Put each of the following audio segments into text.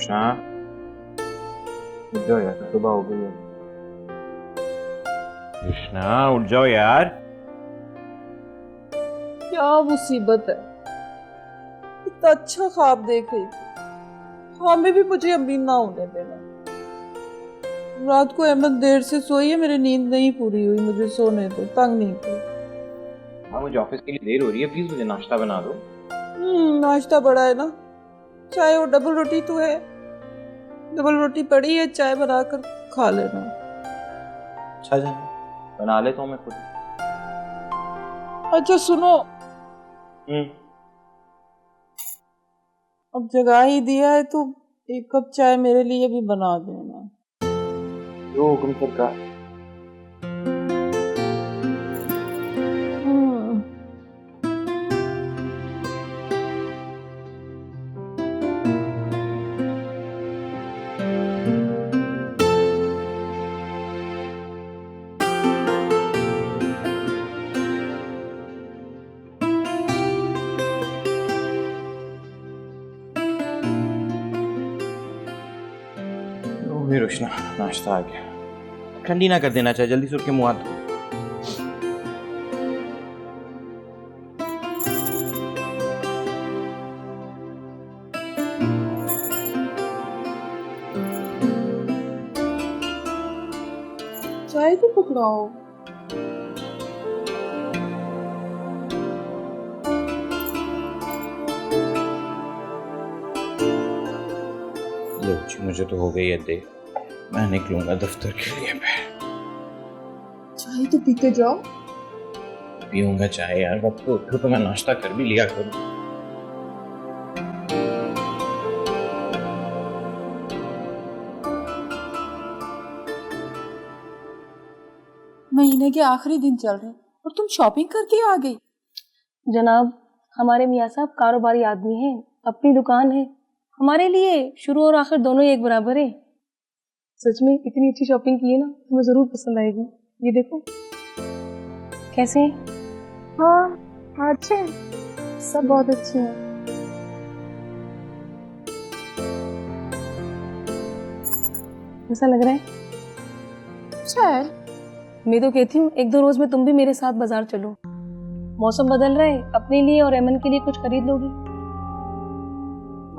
कृष्णा उठ जाओ यार, सुबह हो गई है। कृष्णा उठ जाओ यार। क्या मुसीबत है, इतना अच्छा ख्वाब देख रही थी, ख्वाब में भी मुझे अमीन ना होने देना। रात को अहमद देर से सोई है, मेरी नींद नहीं पूरी हुई, मुझे सोने दो, तंग नहीं की। हाँ मुझे ऑफिस के लिए देर हो रही है, प्लीज मुझे नाश्ता बना दो। नाश्ता बड़ा है ना, चाय और डबल रोटी तो है, डबल रोटी पड़ी है, चाय बनाकर खा लेना। अच्छा जाना बना लेता हूँ मैं खुद। अच्छा सुनो, अब जगा ही दिया है तो एक कप चाय मेरे लिए भी बना देना। जो हुक्म सरकार। रोशना नाश्ता आ गया, ठंडी ना कर देना चाहिए, जल्दी से उठ के मुंह हाथ धो। चाय तो पकड़ाओ। लो जी मुझे तो हो गई है देर, मैं निकलूंगा दफ्तर के लिए। मैं चाय तो पीते जाओ। पीऊंगा चाय यार, वक्त को उठो तो मैं नाश्ता कर भी लिया करूँ। महीने के आखिरी दिन चल रहे और तुम शॉपिंग करके आ गई। जनाब, हमारे मियाँ साहब कारोबारी आदमी हैं, अपनी दुकान है, हमारे लिए शुरू और आखिर दोनों ही एक बराबर है। सच में इतनी अच्छी शॉपिंग की है ना, तुम्हें जरूर पसंद आएगी। ये देखो कैसे हैं? हाँ अच्छे हैं, सब बहुत अच्छे हैं। कैसा लग रहा है? अच्छा है। मैं तो कहती हूँ एक दो रोज में तुम भी मेरे साथ बाजार चलो, मौसम बदल रहा है, अपने लिए और एमन के लिए कुछ खरीद लोगी?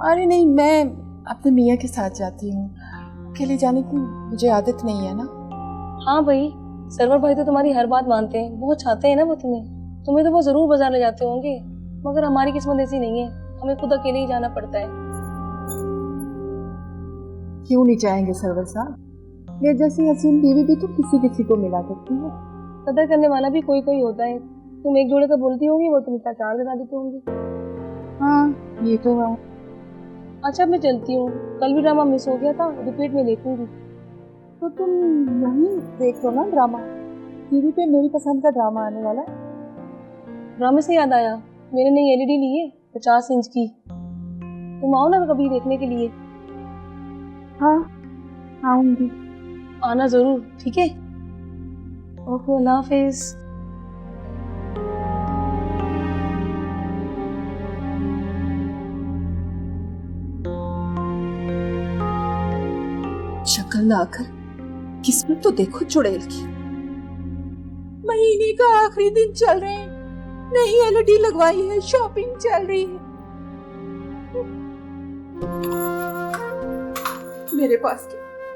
अरे नहीं, मैं अपने मियाँ के साथ जाती हूँ, अकेले जाने की मुझे आदत नहीं है ना। हाँ भाई, सरवर भाई तो तुम्हारी हर बात मानते हैं, बहुत चाहते हैं ना वो तुम्हें तो वो जरूर बाजार ले जाते होंगे, मगर हमारी किस्मत ऐसी नहीं है, हमें खुद अकेले ही जाना पड़ता है। क्यों नहीं चाहेंगे सरवर साहब, मेरे जैसी हसीन बीवी भी तो किसी किसी को मिला करती है। कदर करने वाला भी कोई कोई होता है। तुम एक जोड़े का बोलती होंगी, वो तुम इतना 4 दिला देती होंगी। हाँ ये तो है। अच्छा मैं चलती हूँ, कल भी ड्रामा मिस हो गया था, रिपीट में देखूंगी। तो तुम नहीं देख लो ना ड्रामा, टीवी पे मेरी पसंद का ड्रामा आने वाला है। ड्रामे से याद आया, मैंने नई एलईडी ली है 50 इंच की, तुम आओ ना कभी देखने के लिए। हाँ आऊंगी। आना जरूर, ठीक है? ओके, अल्लाह हाफिज। शक्ल ना आकर किस्मत तो देखो चुड़ैल की। महीने का आखिरी दिन चल रहे हैं, नई एलईडी लगवाई है, शॉपिंग चल रही है, मेरे पास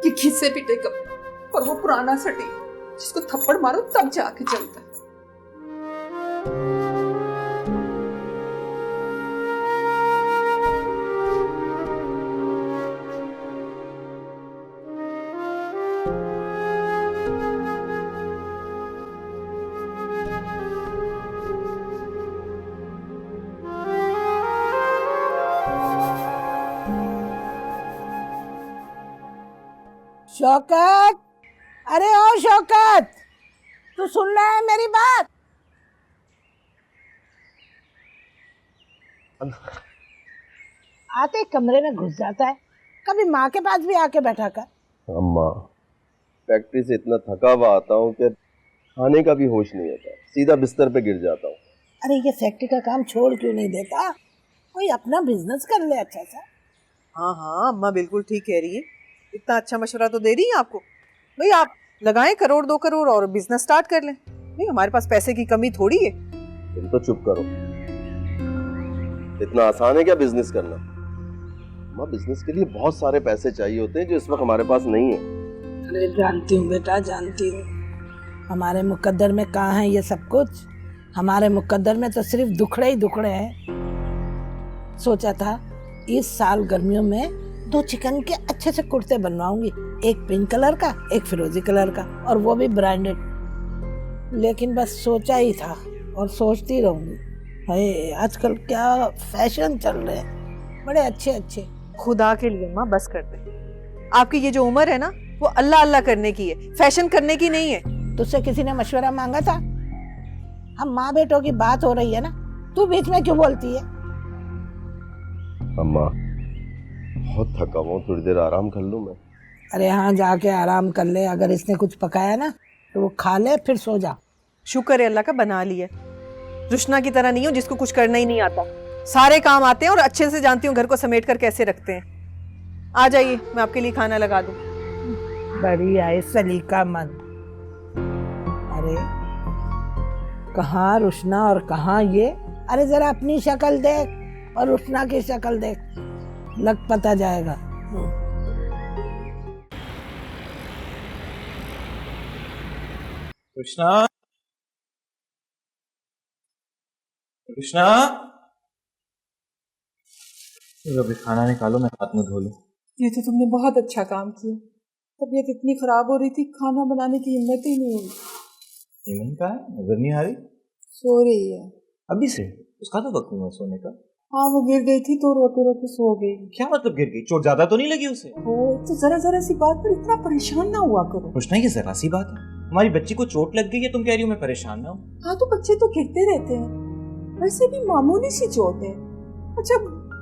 ये घिसे पिटे कपड़े और वो पुराना सटी जिसको थप्पड़ मारो तब जाके चलता है। शौकत, अरे ओ शौकत, तू सुन रहा है मेरी बात? आते कमरे में घुस जाता है, कभी माँ के पास भी आके बैठा कर। अम्मा, फैक्ट्री से इतना थका हुआ आता हूँ कि खाने का भी होश नहीं होता, सीधा बिस्तर पे गिर जाता हूँ। अरे ये फैक्ट्री का काम छोड़ क्यों नहीं देता, कोई अपना बिजनेस कर ले अच्छा सा। हाँ हाँ, अम्मा बिल्कुल ठीक कह रही है। इतना अच्छा मशवरा तो दे रही है आपको। भाई आप लगाएं 1-2 करोड़ और बिजनेस स्टार्ट कर लें। नहीं, हमारे पास पैसे की कमी थोड़ी है। तुम तो चुप करो। इतना आसान है क्या बिजनेस करना? माँ, बिजनेस के लिए बहुत सारे पैसे चाहिए होते हैं जो इस वक्त हमारे पास नहीं है। अरे जानती हूँ बेटा, जानती हूँ। हमारे मुकद्दर में कहाँ है ये सब कुछ? हमारे मुकद्दर में तो सिर्फ दुखड़े ही दुखड़े हैं। सोचा था इस साल गर्मियों में 2 चिकन के अच्छे से कुर्ते बनवाऊंगी, एक पिंक कलर का, एक फिरोजी कलर का, और वो भी ब्रांडेड। लेकिन बस सोचा ही था और सोचती रहूंगी। हाय, आजकल क्या फैशन चल रहे हैं, बड़े अच्छे अच्छे। खुदा के लिए अम्मा बस कर दे। आपकी ये जो उम्र है ना, वो अल्लाह अल्लाह करने की है, फैशन करने की नहीं है। तुझसे किसी ने मशवरा मांगा था? हम माँ बेटों की बात हो रही है ना, तू बीच में क्यों बोलती है? अम्मा, बहुत थका हुआ हूँ, थोड़ी देर आराम कर लूँ मैं? अरे हाँ, जाके आराम कर ले। अगर इसने कुछ पकाया ना तो वो खा ले, फिर सो जा। शुक्र है अल्लाह का बना लिया। रुशना की तरह नहीं हो जिसको कुछ करना ही नहीं आता। सारे काम आते हैं और अच्छे से जानती हूँ घर को समेट कर कैसे रखते हैं। आ जाइए, मैं आपके लिए खाना लगा दूँ। बड़ी आए सलीका मन। अरे कहाँ रुशना और कहाँ ये? अरे जरा अपनी शक्ल देख और रुशना की शक्ल देख, लग पता जाएगा। कृष्णा, कृष्णा, चलो अभी खाना निकालो, मैं हाथ में धो लूं। ये तो तुमने बहुत अच्छा काम किया। तबीयत इतनी खराब हो रही थी, खाना बनाने की हिम्मत ही नहीं हुई। ईमन का है, नजर नहीं आ रही। सो रही है। अभी से? उसका तो वक्त हुआ सोने का। हाँ, वो गिर गई थी तो रोते रोते सो गई। क्या मतलब गिर गई? चोट ज्यादा तो नहीं लगी उसे? हो तो जरा जरा सी बात पर इतना परेशान ना हुआ करो। कृष्णा, ये जरा सी बात है? हमारी बच्ची को चोट लग गई है, तुम कह रही हो मैं परेशान ना हूँ? हाँ, तो बच्चे तो गिरते रहते हैं, वैसे भी मामूली सी चोट है। अच्छा,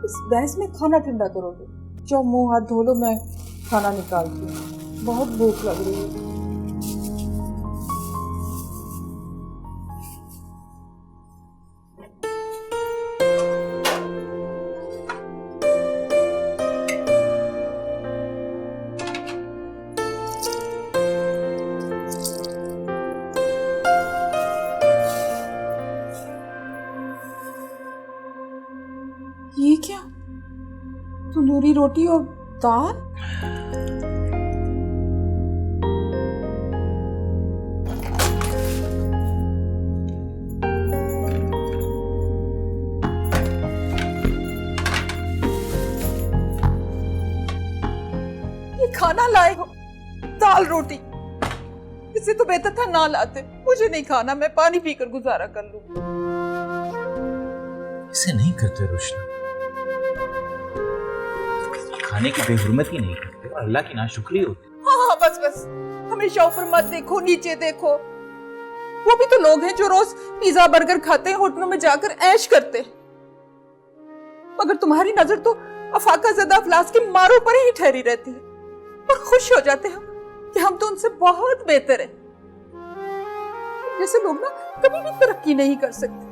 इस बहस में खाना ठंडा करोगे? जाओ मुंह हाथ धो लो, मैं खाना निकालती हूँ, बहुत भूख लग रही है। ये क्या? तंदूरी रोटी और दाल? ये खाना लाए हो? दाल रोटी? इससे तो बेहतर था ना लाते। मुझे नहीं खाना, मैं पानी पीकर गुजारा कर लूं। इसे नहीं करते रुशना, खाने की बेहुरमती नहीं करते और अल्लाह की नाशुक्री होती। हाँ हाँ, बस बस, हमेशा ऊपर मत देखो, नीचे देखो। वो भी तो लोग हैं जो रोज पिज्जा बर्गर खाते हैं, होटलों में जाकर ऐश करते हैं। मगर तुम्हारी नजर तो अफाका ज़दा अफलास के मारों पर ही ठहरी रहती है और खुश हो जाते हैं कि हम तो उनसे बहुत बेहतर हैं। जैसे लोग ना कभी भी तरक्की नहीं कर सकते,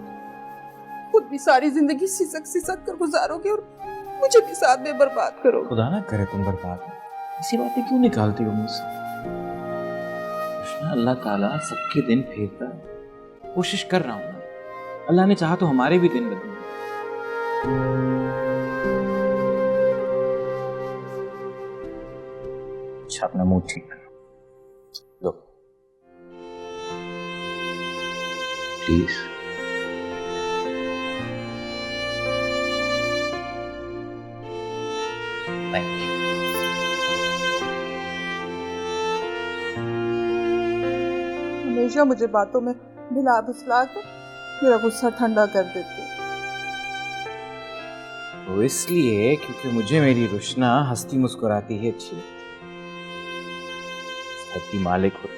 खुद भी सारी जिंदगी सिसक सिसक कर गुजारोगे और मुझे भी साथ में बर्बाद करोगे। खुदा ना करे तुम बर्बाद हो। ऐसी बातें क्यों निकालती हो मुझसे? कृष्णा, अल्लाह ताला सबके दिन फेरता है। कोशिश कर रहा हूँ ना, अल्लाह ने चाहा तो हमारे भी दिन बदलेंगे। अच्छा, अपना मूड ठीक करो। लो प्लीज। Thank you. हमेशा मुझे बातों में भिला फुसला कर मेरा गुस्सा ठंडा कर देते। वो इसलिए क्योंकि मुझे मेरी रुशना हंसती मुस्कुराती ही अच्छी लगती है। धरती मालिक हो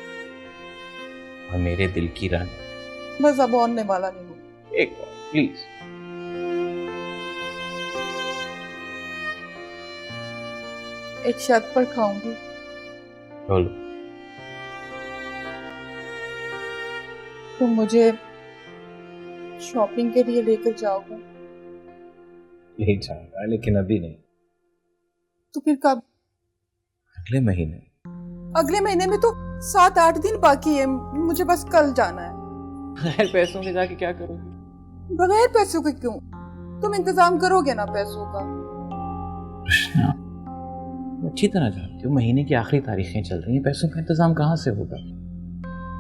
और मेरे दिल की रानी। बस अब औरने वाला नहीं हूँ। एक बार प्लीज। एक शर्त पर खाऊंगी। बोलो। तुम मुझे शॉपिंग के लिए लेकर जाओगे? ले जाऊंगा, लेकिन अभी नहीं। तो फिर कब? अगले महीने। अगले महीने में तो 7-8 दिन बाकी है, मुझे बस कल जाना है। बगैर पैसों के जाके क्या करोगे? बगैर पैसों के क्यों? तुम इंतजाम करोगे ना पैसों का। कृष्णा, अच्छी तरह जानती हूँ महीने की आखिरी तारीखें चल रही हैं, पैसों का इंतजाम कहाँ से होगा?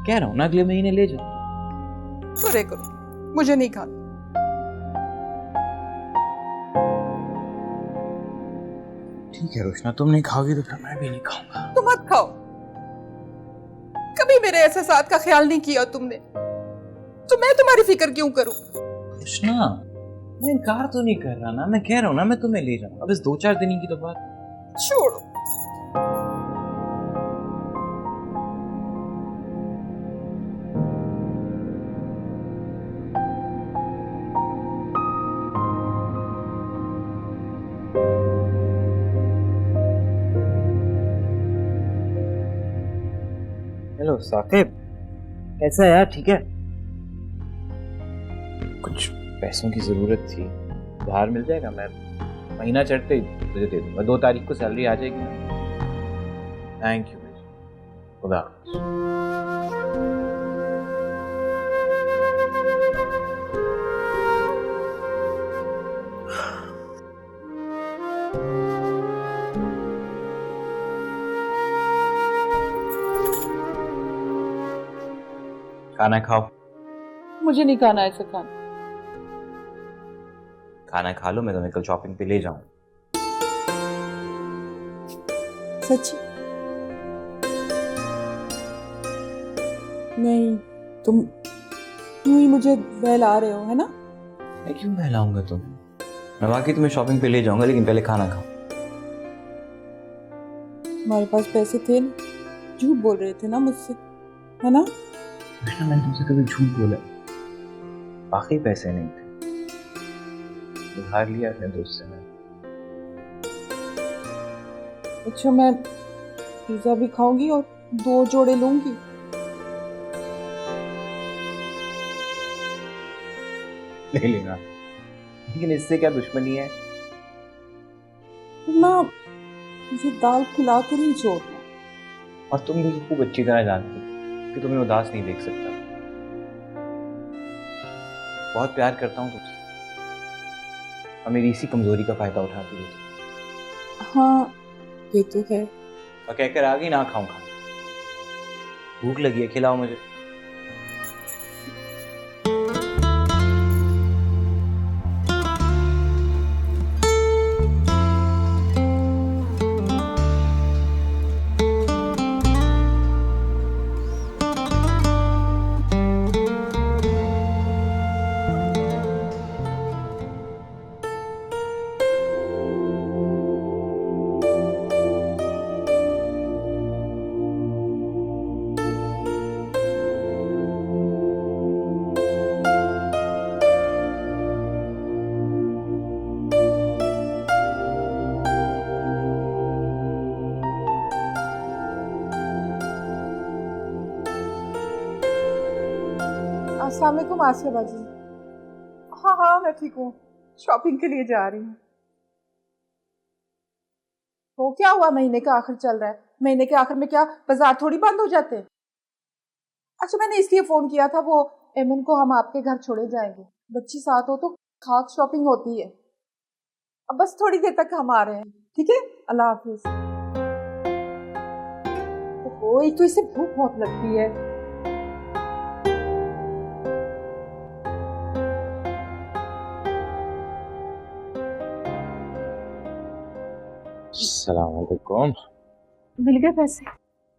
कह रहा हूँ ना अगले महीने ले जाओ। चुरे करो, मुझे नहीं खाना। ठीक है रोशना, तुम नहीं खाओगी तो फिर मैं भी नहीं खाऊंगा। तुम मत खाओ, कभी मेरे एहसास का ख्याल नहीं किया तुमने, तो मैं तुम्हारी फिक्र क्यों करूं? रोशना, मैं इनकार तो नहीं कर रहा ना, मैं कह रहा हूँ ना मैं तुम्हें ले जाऊंगा, बस 2-4 दिन की तो बात। छोड़ो। हेलो साकिब, कैसा है यार? ठीक है? कुछ पैसों की जरूरत थी, उधार मिल जाएगा? मैं महीना चढ़ते ही तुझे दे दूंगा, 2 तारीख को सैलरी आ जाएगी ना। थैंक यू भाई, खुदा हाफिज। खाना खाओ। मुझे नहीं खाना ऐसा खाना। खाना खा लो, मैं तुम्हें कल शॉपिंग पे ले जाऊं। सच्ची? नहीं, तुम यूं ही मुझे बहला रहे हो, है ना? मैं क्यों बहलाऊंगा तुम्हें? मैं वाकई तुम्हें शॉपिंग पे ले जाऊंगा, लेकिन पहले खाना खाओ। हमारे पास पैसे थे ना, झूठ बोल रहे थे ना मुझसे, है ना? कृष्णा, मैंने तुमसे कभी झूठ बोला? वाकई पैसे नहीं थे, उधार लिया अपने दोस्त से मैंने। अच्छा, मैं पिज्जा भी खाऊंगी और 2 जोड़े लूंगी। ले लेना, लेकिन इससे क्या दुश्मनी है? ना, मुझे दाल खिला कर ही छोड़ना। और तुम भी खूब अच्छी तरह जानती हो कि तुम्हें उदास नहीं देख सकता। बहुत प्यार करता हूँ तुमसे, और मेरी इसी कमजोरी का फायदा उठाती हो तुम। हाँ, ये तो है। और कहकर आ गई ना खाऊं खाऊं। भूख लगी है, खिलाओ मुझे। अस्सलाम वालेकुम आसिया बाजी। हाँ हाँ, मैं ठीक हूँ, शॉपिंग के लिए जा रही हूँ। तो क्या हुआ, महीने का आखिर चल रहा है, महीने के आखिर में क्या बाजार थोड़ी बंद हो जाते? अच्छा, मैंने इसलिए फोन किया था, वो एमन को हम आपके घर छोड़े जाएंगे, बच्ची साथ हो तो खास शॉपिंग होती है। अब बस थोड़ी देर तक हम आ रहे हैं, ठीक है? अल्लाह हाफिज। ओहो, एक तो इसे भूख बहुत लगती है। अस्सलाम वालेकुम। मिल गए पैसे?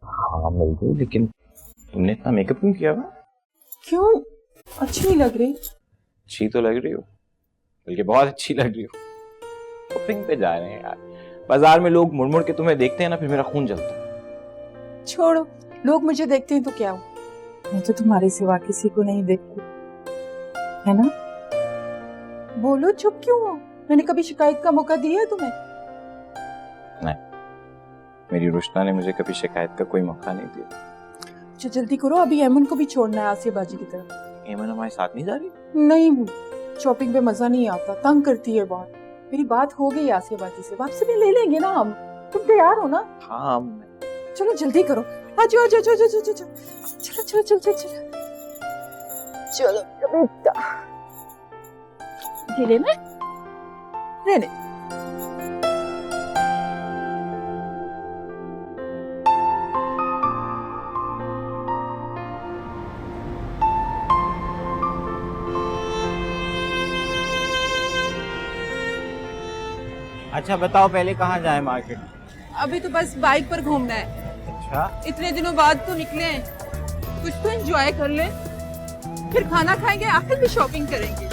हाँ मिल गई, लेकिन तुमने इतना मेकअप क्यों किया हुआ? क्यों? अच्छी नहीं लग रही? अच्छी तो लग रही हो, बल्कि बहुत अच्छी लग रही हो। शॉपिंग पे जा रहे हैं यार, बाजार में लोग मुड़ मुड़ के तुम्हें देखते हैं ना, फिर मेरा खून जलता है। छोड़ो, लोग मुझे देखते हैं तो क्या हो, मैं तो तुम्हारे सिवा किसी को नहीं देखती, है ना? बोलो, चुप क्यों हो? मैंने कभी शिकायत का मौका दिया है तुम्हें? नहीं, मेरी रुश्ता ने मुझे कभी शिकायत का कोई मौका नहीं दिया। अच्छा जल्दी करो, अभी एमन को भी छोड़ना है आसिया बाजी की तरफ। एमन हमारे साथ नहीं जा रही? नहीं, शॉपिंग पे मजा नहीं आता, तंग करती है बहुत, मेरी बात हो गई आसिया बाजी से, वापसी भी ले लेंगे ना हम। तुम तैयार हो ना? हाँ चलो जल्दी करो, आ जाओ आ जाओ चलो चलो चलो चलो चलो चलो चलो चलो चलो बेटा, ये लेना रहने। अच्छा बताओ पहले कहाँ जाए मार्केट? अभी तो बस बाइक पर घूमना है। अच्छा इतने दिनों बाद तो निकले हैं, कुछ तो एंजॉय कर ले, फिर खाना खाएंगे, आखिर भी शॉपिंग करेंगे।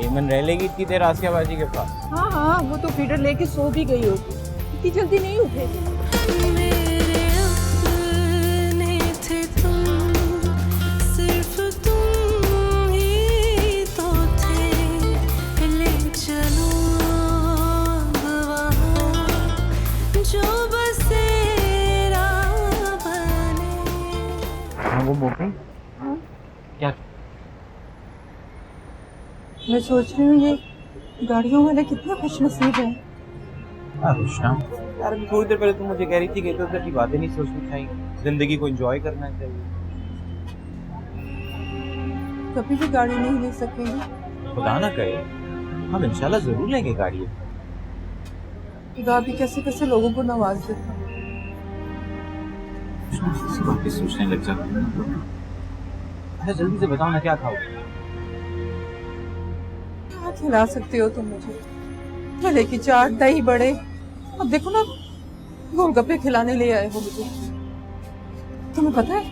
एमन रह लेगी इतनी देर आसिया बाजी के पास? हाँ हाँ, वो तो फीडर लेके सो भी गई होगी, इतनी जल्दी नहीं उठेगी। वो मोकनी क्या? मैं सोच रही हूँ ये गाड़ियों वाले कितने खुशनसीब हैं। रुष्ना यार अभी थोड़ी देर पहले तुम मुझे कह रही थी कि इधर उधर की बातें नहीं सोचनी चाहिए, जिंदगी को एंजॉय करना चाहिए। कभी भी गाड़ी नहीं ले सकेंगे। खुदा ना करे, हम इंशाल्लाह जरूर लेंगे गाड़ी। खुदा भी कैसे कैसे लोगों को नवाज देता है। इसी बात पे सोचने लग जाती हूँ। अच्छा जल्दी से बताओ ना क्या खाओगे? क्या खिला सकते हो तुम मुझे? गले की चाट, दही बड़े, अब देखो ना गोलगप्पे खिलाने ले आए हो मुझे। तुम्हें पता है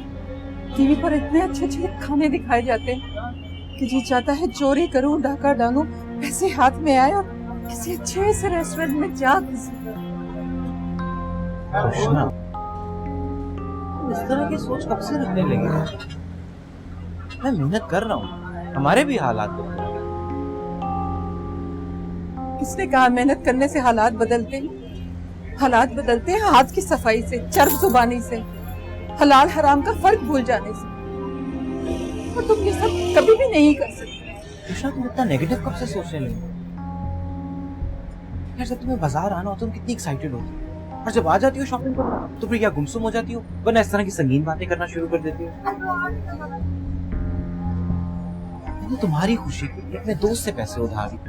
टीवी पर इतने अच्छे अच्छे खाने दिखाए जाते हैं कि जी चाहता है चोरी करूं, डाका डालूं, पैसे हाथ में आए और किसी अच्छे से रेस्टोरेंट में जा रुष्ना इस तरह की सोच कब से रखने लगे? मैं मेहनत कर रहा हूँ, हमारे भी हालात बदल रहे हैं। किसने कहा मेहनत करने से हालात बदलते हैं? हालात बदलते हैं हाथ की सफाई से, चर्ब जुबानी से, हलाल हराम का फर्क भूल जाने से। और तुम ये सब कभी भी नहीं कर सकते। रुष्ना तुम इतना नेगेटिव कब से सोचने लगे? यार जब तुम्हें बाजार आना हो तुम कितनी एक्साइटेड होती हो, और जब आ जाती हो शॉपिंग करना तो फिर क्या गुमसुम हो जाती हो, वरना इस तरह की संगीन बातें करना शुरू कर देती हो। मैंने तुम्हारी खुशी के लिए अपने दोस्त से पैसे उधार दिए।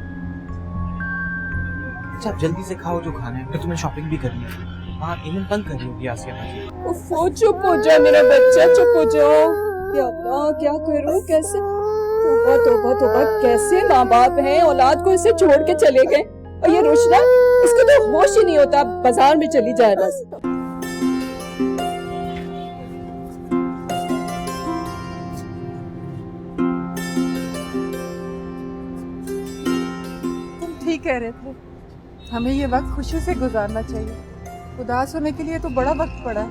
अच्छा अब जल्दी से खाओ जो खाना है, फिर तुम्हें शॉपिंग भी करनी है। हाँ एमन तंग कर रही होगी आसिया बाजी। उफ़ो, चुप हो जा मेरा बच्चा, चुप हो जाओ। या अल्लाह क्या करूं, कैसे? तौबा तौबा तौबा, कैसे माँ बाप हैं औलाद को इसे छोड़ के चले गए। और ये रोशना, इसको तो होश ही नहीं होता, बाजार में चली जाए बस। तुम ठीक कह रहे थे, हमें ये वक्त खुशी से गुजारना चाहिए। उदास होने के लिए तो बड़ा वक्त पड़ा है।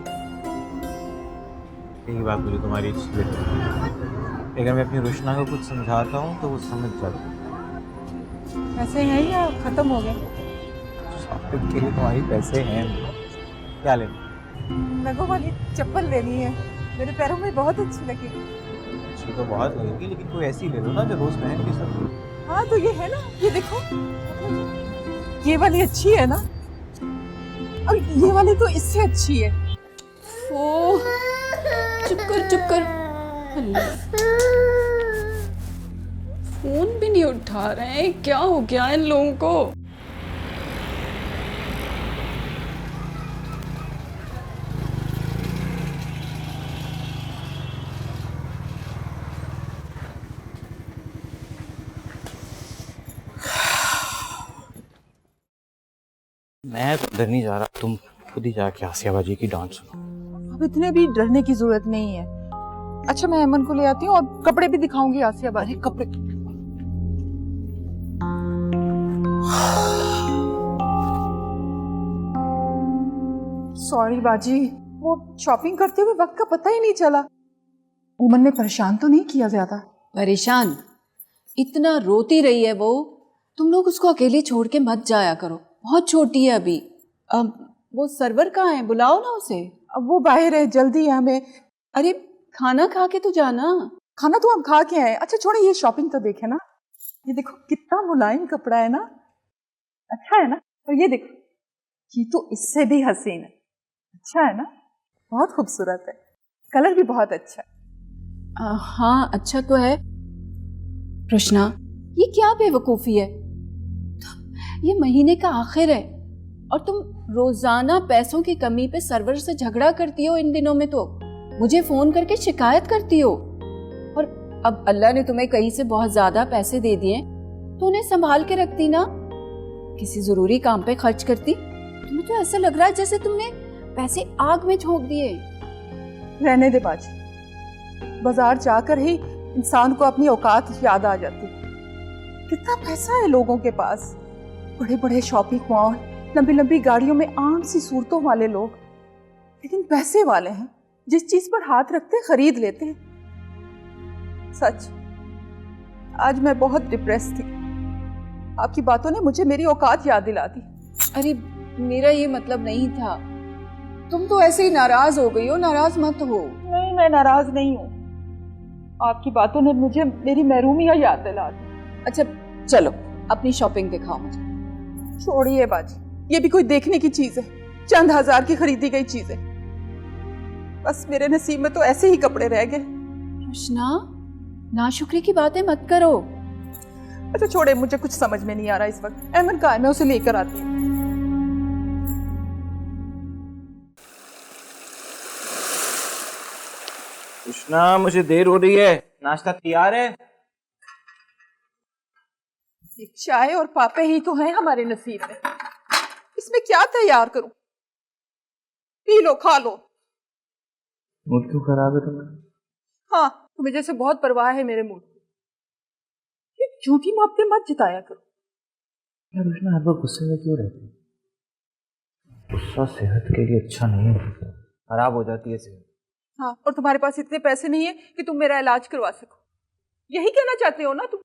यही बात मुझे तुम्हारी अच्छी लगती है, अगर मैं अपनी रुष्ना को कुछ समझाता हूँ तो वो समझ जाती है। ऐसे हैं या खत्म हो गए? शॉपिंग के लिए तुम्हारी पैसे हैं, क्या लेना? नगों वाली चप्पल लेनी है, मेरे पैरों में बहुत अच्छी लगेगी। अच्छी तो बहुत लगेगी लेकिन कोई ऐसी ले लो ना जो रोज पहन के सकती। हाँ तो ये है ना, ये देखो, ये वाली अच्छी है ना, और ये वाली तो इससे अच्छी है। ओ, चुप कर चुप कर। अल्लाह, फोन भी नहीं उठा रहे हैं, क्या हो गया इन लोगों को? मैं तो डर नहीं जा रहा, तुम खुद ही जाके आसिया बाजी की डांस सुनो। अब इतने भी डरने की जरूरत नहीं है। अच्छा मैं अमन को ले आती हूँ और कपड़े भी दिखाऊंगी आसिया बाजी। कपड़े सॉरी बाजी, वो शॉपिंग करते हुए वक्त का पता ही नहीं चला। उमन ने परेशान तो नहीं किया ज्यादा? परेशान? इतना रोती रही है वो, तुम लोग उसको अकेले छोड़ के मत जाया करो, बहुत छोटी है अभी। अब वो सरवर कहाँ है, बुलाओ ना उसे। अब वो बाहर है, जल्दी है हमें। अरे खाना खा के तो जाना। खाना तो हम खा के आए। अच्छा छोड़े, ये शॉपिंग तो देखे ना। ये देखो कितना मुलायम कपड़ा है ना, अच्छा है ना। और ये देखो, ये तो इससे भी हसीन है, अच्छा है ना, बहुत खूबसूरत है, कलर भी बहुत अच्छा है। हाँ अच्छा तो है। कृष्णा, ये क्या बेवकूफ़ी है। ये महीने का आखिर है और तुम रोजाना पैसों की कमी पे सर्वर से झगड़ा करती हो। इन दिनों में तो मुझे फोन करके शिकायत करती हो। और अब अल्लाह ने तुम्हें कहीं से बहुत ज्यादा पैसे दे दिए तो उन्हें संभाल के रखती ना, किसी जरूरी काम पे खर्च करती। तुम्हें तो ऐसा लग रहा है जैसे तुमने पैसे आग में झोंक दिए। रहने दे बाजी, बाजार जाकर ही इंसान को अपनी औकात याद आ जाती। कितना पैसा है लोगों के पास, बड़े बड़े शॉपिंग मॉल, लंबी लंबी गाड़ियों में आम सी सूरतों वाले लोग, लेकिन पैसे वाले हैं, जिस चीज पर हाथ रखते खरीद लेते हैं। सच, आज मैं बहुत डिप्रेस थी, आपकी बातों ने मुझे मेरी औकात याद दिला दी। अरे मेरा ये मतलब नहीं था, तुम तो ऐसे ही नाराज हो गई हो। नाराज मत हो। नहीं, मैं नाराज नहीं हूँ, आपकी बातों ने मुझे मेरी महरूमियत याद दिला दी। अच्छा चलो अपनी शॉपिंग दिखाओ मुझे। छोड़िए बाजी, ये भी कोई देखने की चीज है, चंद हजार की खरीदी गई चीज है। बस मेरे नसीब में तो ऐसे ही कपड़े रह गए। कृष्णा, नाशुक्री की बातें मत करो। अच्छा छोड़े, मुझे कुछ समझ में नहीं आ रहा इस वक्त। अहमद कहाँ है, मैं उसे लेकर आती हूँ। कृष्णा, मुझे देर हो रही है, नाश्ता तैयार है? एक चाय और पापे ही तो हैं हमारे नसीब में, इसमें क्या तैयार करूं? पी लो, खा लो। मूड क्यों खराब है तुम्हारा? हाँ, तुम्हें जैसे बहुत परवाह है मेरे मूड की। ये झूठी मोहब्बतें मत जिताया करो। यार कृष्णा, हर बार गुस्से में क्यों रहती है? गुस्सा सेहत के लिए अच्छा नहीं है, खराब हो जाती है सेहत। हाँ, और तुम्हारे पास इतने पैसे नहीं है कि तुम मेरा इलाज करवा सको, यही कहना चाहते हो ना तुम?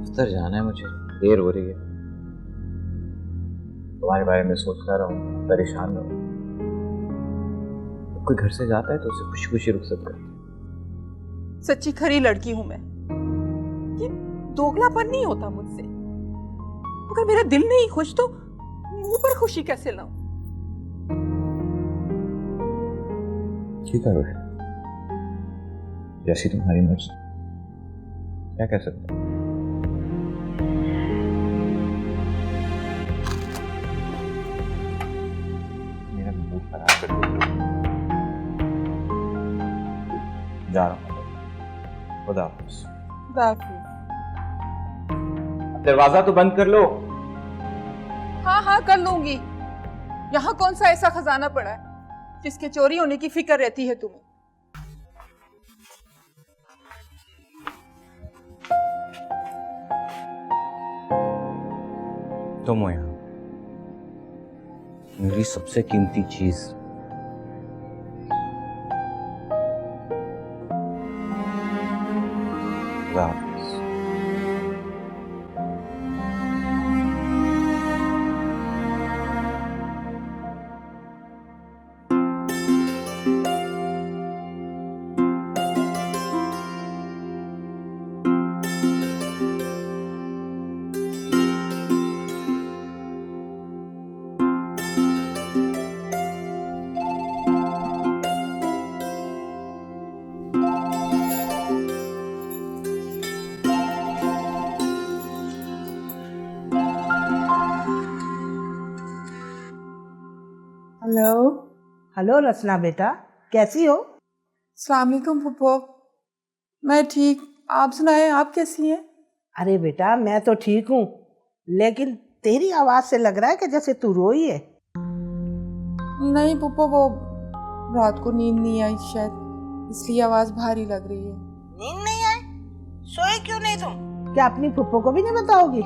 दफ्तर जाना है मुझे, देर हो रही है। तुम्हारे बारे में सोचता रहूं, परेशान रहूं। कोई घर से जाता है तो उसे खुशी खुशी रुखसत करती है। सच्ची खरी लड़की हूं मैं, ये दोगलापन नहीं होता मुझसे। अगर मेरा दिल नहीं खुश तो मुंह पर खुशी कैसे लाऊं? ठीक है रोशन, जैसी तुम्हारी मर्जी, क्या कह सकते हैं। मेरा मूड खराब कर दिया, जा रहा हूँ। खुदा हाफिज़। दरवाजा तो बंद कर लो। हाँ हाँ कर लूंगी। यहाँ कौन सा ऐसा खजाना पड़ा है जिसके चोरी होने की फिक्र रहती है तुम्हें? तुम हो यहाँ, मेरी सबसे कीमती चीज। खुदा हाफिज़। हेलो। हेलो रचना बेटा, कैसी हो? अस्सलाम वालेकुम फुप्पो। मैं ठीक, आप सुनाएं, आप कैसी हैं? अरे बेटा मैं तो ठीक हूँ, लेकिन तेरी आवाज से लग रहा है कि जैसे तू रोई है। नहीं फुप्पो, वो रात को नींद नहीं आई शायद, इसलिए आवाज भारी लग रही है। नींद नहीं आई? सोए क्यों नहीं तुम? क्या अपनी फुप्पो को भी नहीं बताओगी?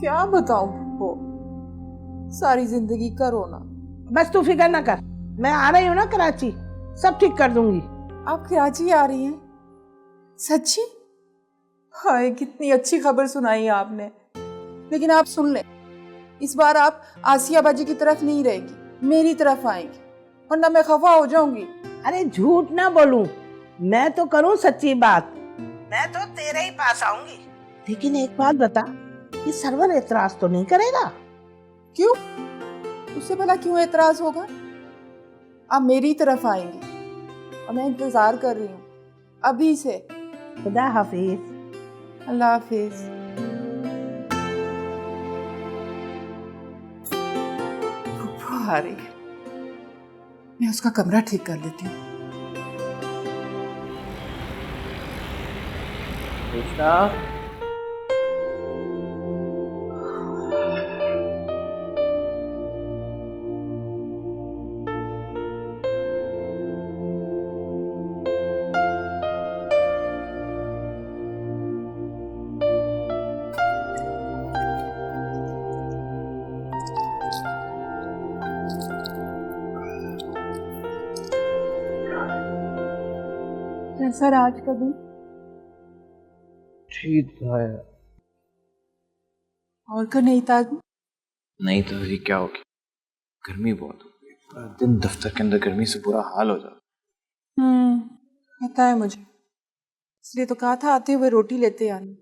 क्या बताऊं फुप्पो, सारी जिंदगी का रोना। बस तू फिक्र ना कर, मैं आ रही हूँ ना कराची, सब ठीक कर दूंगी। आप कराची आ रही हैं? सच्ची? हाय कितनी अच्छी खबर सुनाई आपने। लेकिन आप सुन लें, इस बार आप आसिया बाजी की तरफ नहीं रहेगी, मेरी तरफ आएंगी, वरना मैं खफा हो जाऊंगी। अरे झूठ ना बोलूं, मैं तो करूं सच्ची बात। मैं तो तेरे ही पास आऊंगी। लेकिन एक बात बता, ये सरवर एतराज तो नहीं करेगा? क्यों? उससे भला क्यों एतराज होगा? आप मेरी तरफ आएंगी और मैं इंतजार कर रही हूँ अभी से। खुदा हाफिज। अल्लाह हाफिज। फूफा आ रही है, मैं उसका कमरा ठीक कर लेती हूँ। कृष्णा, कैसा रहा आज का दिन? ठीक था यार। और का नहीं था? नहीं तो अभी क्या होगी, गर्मी बहुत हो गई, पूरा दिन दफ्तर के अंदर गर्मी से बुरा हाल हो जाता। पता है मुझे, इसलिए तो कहा था आते हुए रोटी लेते आना।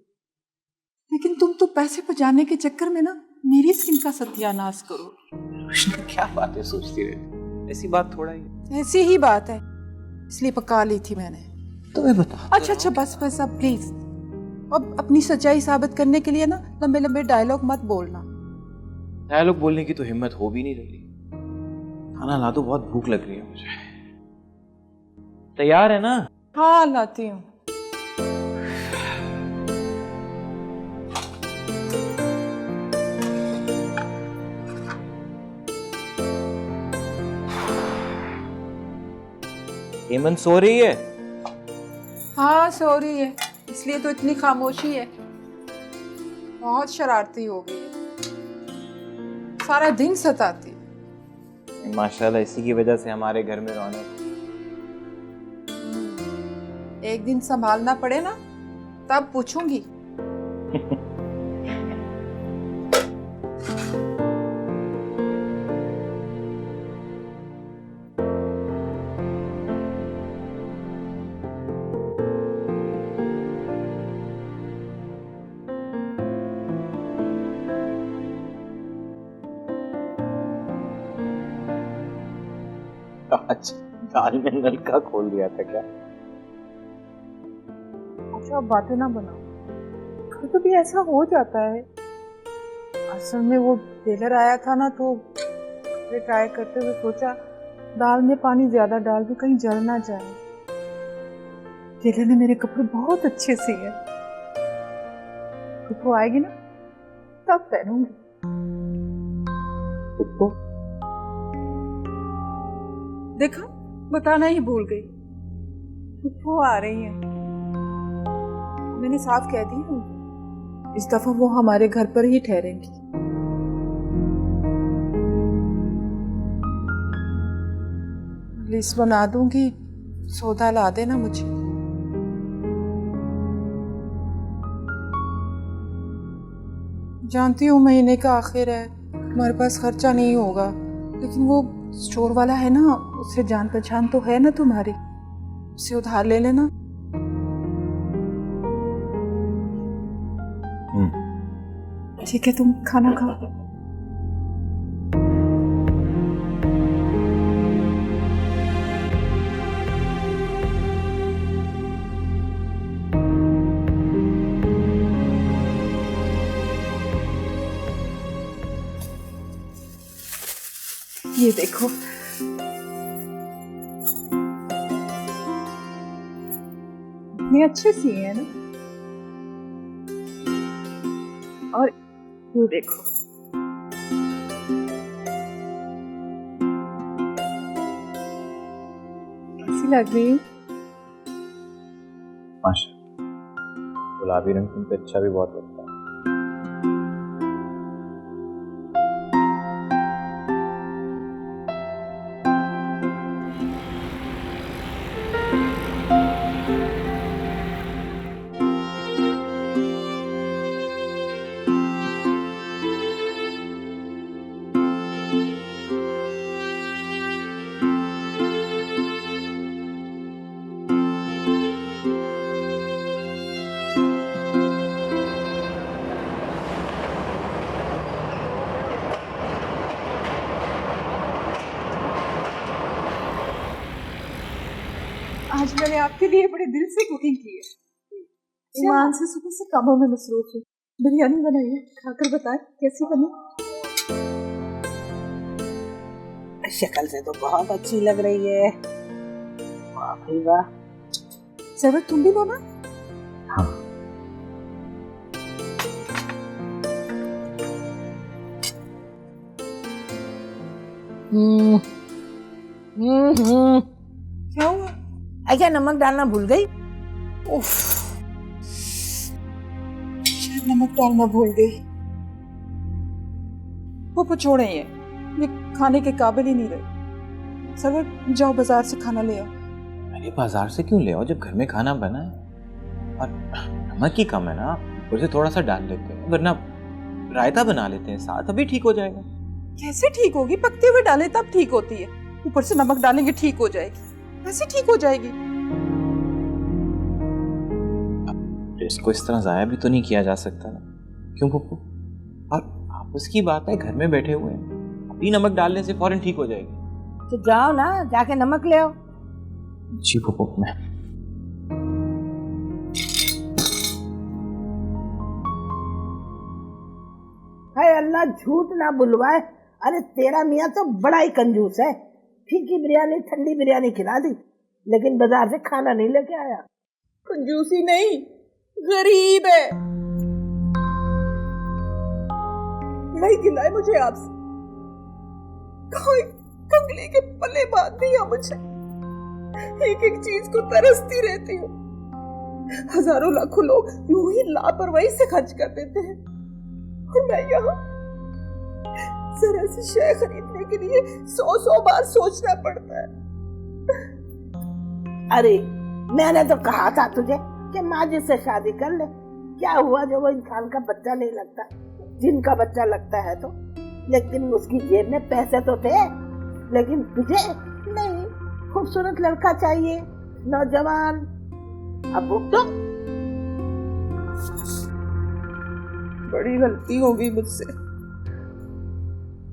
लेकिन तुम तो पैसे बचाने के चक्कर में ना मेरी स्किन का सत्यानाश करो। रोशनी क्या बातें सोचती रहती, ऐसी बात थोड़ा ही है। ऐसी ही बात है, इसलिए पका ली थी मैंने। तुम्हें बता। अच्छा बस अब प्लीज, अब अपनी सच्चाई साबित करने के लिए ना लंबे लंबे डायलॉग मत बोलना। डायलॉग बोलने की तो हिम्मत हो भी नहीं रही। खाना ला दो, बहुत भूख लग रही है मुझे। तैयार है ना? हाँ लाती हूँ। हेमंत सो रही है? हाँ सो रही है, इसलिए तो इतनी खामोशी है। बहुत शरारती हो गई है, सारा दिन सताती। माशाल्लाह, इसी की वजह से हमारे घर में रौनक। एक दिन संभालना पड़े ना, तब पूछूंगी। आज दाल में नलका खोल दिया था क्या? अच्छा बातें ना बनाओ, कभी कभी ऐसा हो जाता है। असल में वो टेलर आया था ना, तो कपड़े ट्राई करते हुए सोचा दाल में पानी ज्यादा डाल दूं, कहीं जल ना जाए। टेलर ने मेरे कपड़े बहुत अच्छे सिए, वो आएगी ना तब पहनूंगी। तो देखा, बताना ही भूल गई, वो आ रही है। मैंने साफ कह दिया उनको, इस दफा वो हमारे घर पर ही ठहरेंगी। लिस्ट बना दूंगी, सौदा ला देना मुझे। जानती हूँ महीने का आखिर है, हमारे पास खर्चा नहीं होगा, लेकिन वो स्टोर वाला है ना, उससे जान पहचान तो है ना तुम्हारी, उससे उधार ले लेना। ठीक है, तुम खाना खाओ। ये देखो, इतने अच्छे सिए हैं ना। और ये देखो, कैसी लग रही हूँ? माशाल्लाह, गुलाबी रंग तुम पे अच्छा भी बहुत लगता है। मैंने आपके लिए बड़े दिल से कुकिंग की है। ईमान से सुबह से कामों में मसरूफ है। बिरयानी बनाई है, खाकर बताएं कैसी बनी। शक्ल से तो बहुत अच्छी लग रही है। वाह भाई वाह। सरवर तुम भी लो ना। हाँ। क्या हुआ? अच्छा नमक डालना भूल गई। उफ, शायद नमक डालना भूल गई। वो छोड़े ये खाने के काबिल ही नहीं रहे। सरवर जाओ बाजार से खाना ले आओ। अरे बाजार से क्यों ले आओ जब घर में खाना बना है? और नमक ही कम है ना, उसे थोड़ा सा डाल लेते हैं, वरना रायता बना लेते हैं साथ, अभी ठीक हो जाएगा। कैसे ठीक होगी? पकते हुए डालें तब ठीक होती है, ऊपर से नमक डालेंगे ठीक हो जाएगी। ऐसे ठीक हो जाएगी? इसको इस तरह जाया भी तो नहीं किया जा सकता ना, क्यों पप्पू? और आपस की बात है, घर में बैठे हुए हैं, अभी नमक डालने से फौरन ठीक हो जाएगी। तो जाओ ना, जाके नमक ले आओ। जी पप्पू, मैं हाय अल्लाह झूठ ना बुलवाए। अरे तेरा मियाँ तो बड़ा ही कंजूस है। फीकी बिरयानी ठंडी बिरयानी खिला दी, लेकिन बाजार से खाना नहीं लेके आया। कंजूसी नहीं, गरीब है। नहीं खिलाए मुझे आपसे, कोई कंगली के पल्ले बांध दिया मुझे। एक एक चीज को तरसती रहती हूँ। हजारों लाखों लोग यूं ही लापरवाही से खर्च कर देते हैं, और मैं यहाँ जरा सी शय खरीदने के लिए 100 बार सोचना पड़ता है। अरे मैंने तो कहा था तुझे कि माजिद से शादी कर ले। क्या हुआ जो वो इंसान का बच्चा नहीं लगता, जिनका बच्चा लगता है तो। लेकिन उसकी जेब में पैसे तो थे, लेकिन तुझे नहीं। खूबसूरत लड़का चाहिए, नौजवान। अब तो बड़ी गलती हो गई मुझसे।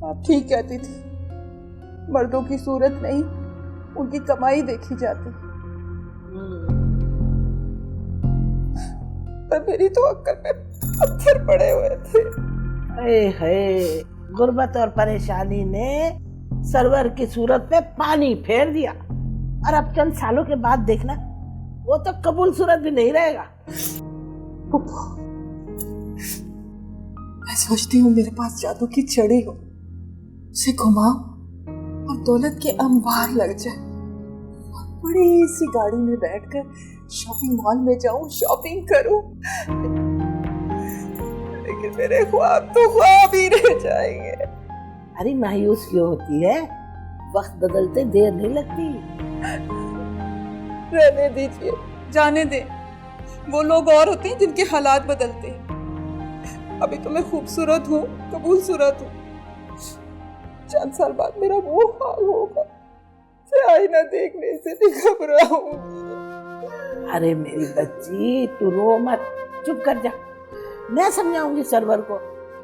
आप ठीक कहती थी, मर्दों की सूरत नहीं उनकी कमाई देखी जाती। पर मेरी तो अक्ल में पत्थर पड़े हुए थे। गुर्बत और परेशानी ने सरवर की सूरत पे पानी फेर दिया, और अब चंद सालों के बाद देखना वो तो कबूल सूरत भी नहीं रहेगा। मैं सोचती हूँ मेरे पास जादू की छड़ी हो, उसे घुमाओ और दौलत के अंबार लग जाए। बड़ी सी गाड़ी में बैठकर शॉपिंग मॉल में जाऊं, शॉपिंग करूं। लेकिन मेरे ख्वाब तो ख्वाब ही रह जाएंगे। अरे मायूस क्यों होती है? वक्त बदलते देर नहीं लगती। रहने दीजिए, जाने दे। वो लोग और होते हैं जिनके हालात बदलते हैं। अभी तो मैं खूबसूरत हूँ, कबूल सूरत हूँ। चंद साल बाद मेरा वो हाल होगा, आईना देखने से भी घबराऊंगी। अरे मेरी बच्ची तू रो मत, चुप कर जा। मैं समझाऊंगी सरवर को,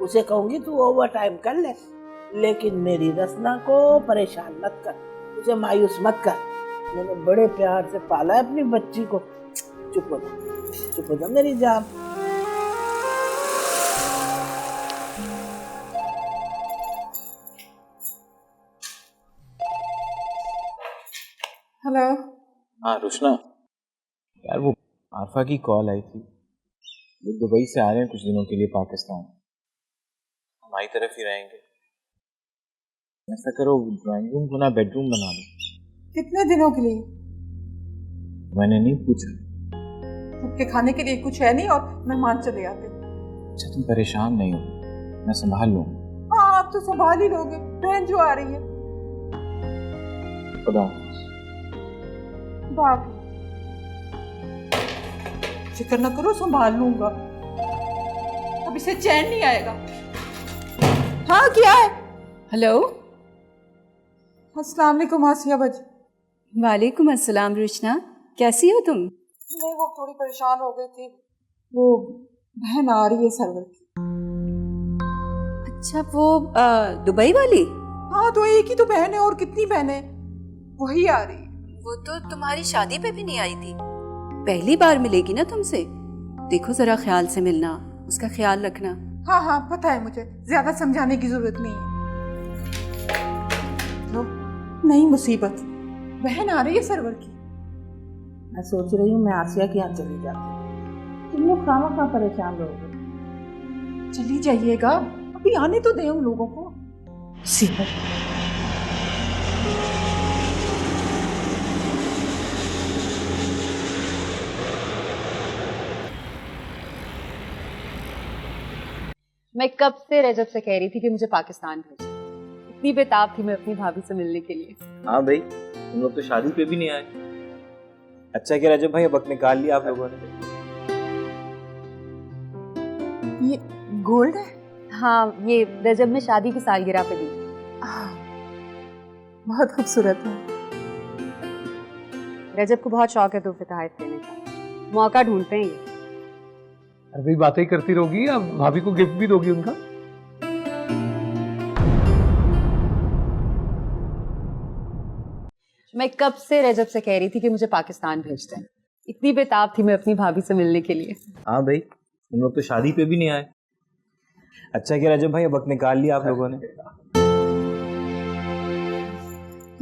उसे कहूंगी तू ओवर टाइम कर ले, लेकिन मेरी रसना को परेशान मत कर, उसे मायूस मत कर। मैंने बड़े प्यार से पाला है अपनी बच्ची को। चुप हो जा, चुप हो जा मेरी जान। हेलो। हाँ रुशना, यार वो आरफा की कॉल आई थी, वो दुबई से आ रहे हैं कुछ दिनों के लिए पाकिस्तान, हमारी तरफ ही रहेंगे। ऐसा करो ड्राइंग रूम को ना बेडरूम बना लो। कितने दिनों के लिए? मैंने नहीं पूछा। सबके खाने के लिए कुछ है नहीं और मेहमान चले आते। अच्छा तुम परेशान नहीं हो, मैं संभाल लूंगा। हाँ आप तो संभाल ही लोगे, बहन जो आ रही है। खुदा बाप, फिक्र न करो, संभाल लूंगा। अब इसे चैन नहीं आएगा। हाँ क्या है? हेलो। अस्सलाम वालेकुम आसिया बज। वालेकुम अस्सलाम रुशना, कैसी हो तुम? नहीं वो थोड़ी परेशान हो गई थी, वो बहन आ रही है सरवर की। अच्छा वो दुबई वाली? हाँ तो एक ही तो बहन है, और कितनी बहन है, वही आ रही है। वो तो तुम्हारी शादी पे भी नहीं आई थी। पहली बार मिलेगी ना तुमसे। देखो जरा ख्याल से मिलना, उसका ख्याल रखना। हाँ हाँ पता है मुझे, ज्यादा समझाने की जरूरत नहीं है। लो, नई मुसीबत, बहन आ रही है सरवर की। मैं सोच रही हूँ मैं आसिया के यहाँ चली जाती हूँ। तुम लोग खामा परेशान रहोगे। चली जाइएगा, अभी आने तो दे उन लोगों को। मुसीबत। मैं कब से रजत से कह रही थी कि मुझे पाकिस्तान भेजो। इतनी बेताब थी मैं अपनी भाभी से मिलने के लिए। हाँ भाई, तुम लोग तो शादी पे भी नहीं आए। अच्छा क्या रजब भाई, अब वक्त निकाल लिया आप लोगों ने। ये गोल्ड है? हाँ, ये रजब में शादी की सालगिरह पे दी। बहुत खूबसूरत है। रजब को बहुत शौक है तोहफे तोहफे देने का, मौका ढूंढते हैं ये। अरे भाई बातें करती रहोगी, अब भाभी को गिफ्ट भी दोगी उनका। मैं कब से रजब से कह रही थी कि मुझे पाकिस्तान भेजते हैं। इतनी बेताब थी मैं अपनी भाभी से मिलने के लिए। हाँ भाई, तुम लोग तो शादी पे भी नहीं आए। अच्छा क्या रजब भाई, अब वक्त निकाल लिया आप लोगों ने।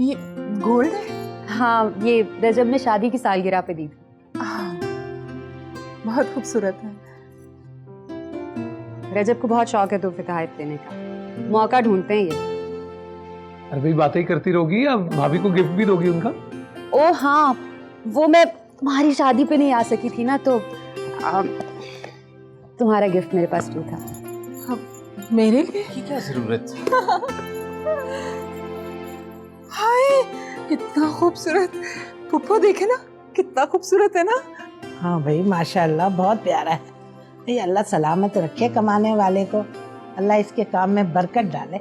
ये गोल्ड है? हाँ, ये रजब में शादी की सालगिरह पे दी थी। बहुत खूबसूरत है। रजब को बहुत शौक है तोहफे तोहफे देने का, मौका ढूंढते हैं ये। अरे भाई बातें करती रहोगी, अब भाभी को गिफ्ट भी दोगी उनका। ओ हाँ, वो मैं तुम्हारी शादी पे नहीं आ सकी थी ना, तो तुम्हारा गिफ्ट मेरे पास भी था। मेरे लिए? की क्या जरूरत थी? हाय, कितना खूबसूरत। पुप्पो देखे ना, कितना खूबसूरत है ना। हाँ भाई माशाल्लाह, बहुत प्यारा है भाई। अल्लाह सलामत रखे कमाने वाले को, अल्लाह इसके काम में बरकत डाले।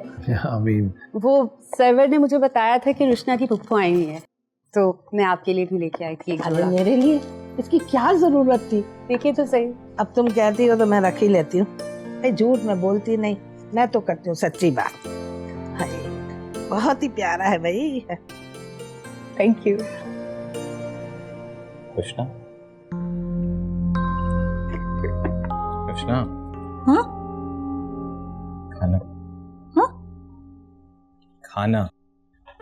आमीन। वो सर्वर ने मुझे बताया था कि रुशना की पुप्पो आई हुई है, तो मैं आपके लिए भी लेके आई थी एक अरे जोड़ा। मेरे लिए इसकी क्या जरूरत थी? देखिए तो सही। अब तुम कहती हो तो मैं रख ही लेती हूँ भाई, झूठ मैं बोलती नहीं, मैं तो करती हूँ सच्ची बात। हाय, बहुत ही प्यारा है भाई। Thank you. कृष्णा, कृष्णा। हाँ? खाना। हाँ? खाना।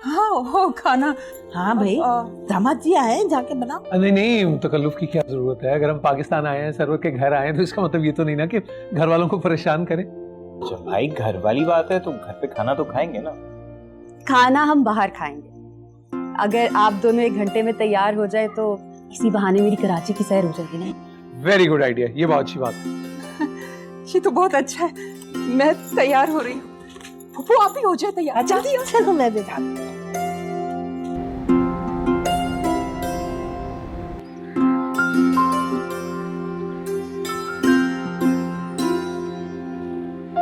हाँ हो खाना। हाँ भाई, दामाद जी आए हैं, जाके बनाओ। नहीं नहीं, तकल्लुफ की क्या जरूरत है। अगर हम पाकिस्तान आए हैं, सरवर के घर आए हैं, तो इसका मतलब ये तो नहीं ना कि घर वालों को परेशान करें। जब भाई घर वाली बात है तो घर पे खाना तो खाएंगे ना। खाना हम बाहर खाएंगे। अगर आप दोनों 1 घंटे में तैयार हो जाए तो किसी बहाने मेरी कराची की सैर हो जाएगी ना। वेरी गुड आइडिया, ये बहुत अच्छी बात है। ये तो बहुत अच्छा है, मैं तैयार हो रही हूँ। पुप्पो आप भी हो जाए तैयार। अच्छा चलो मैं भी जाती हूँ।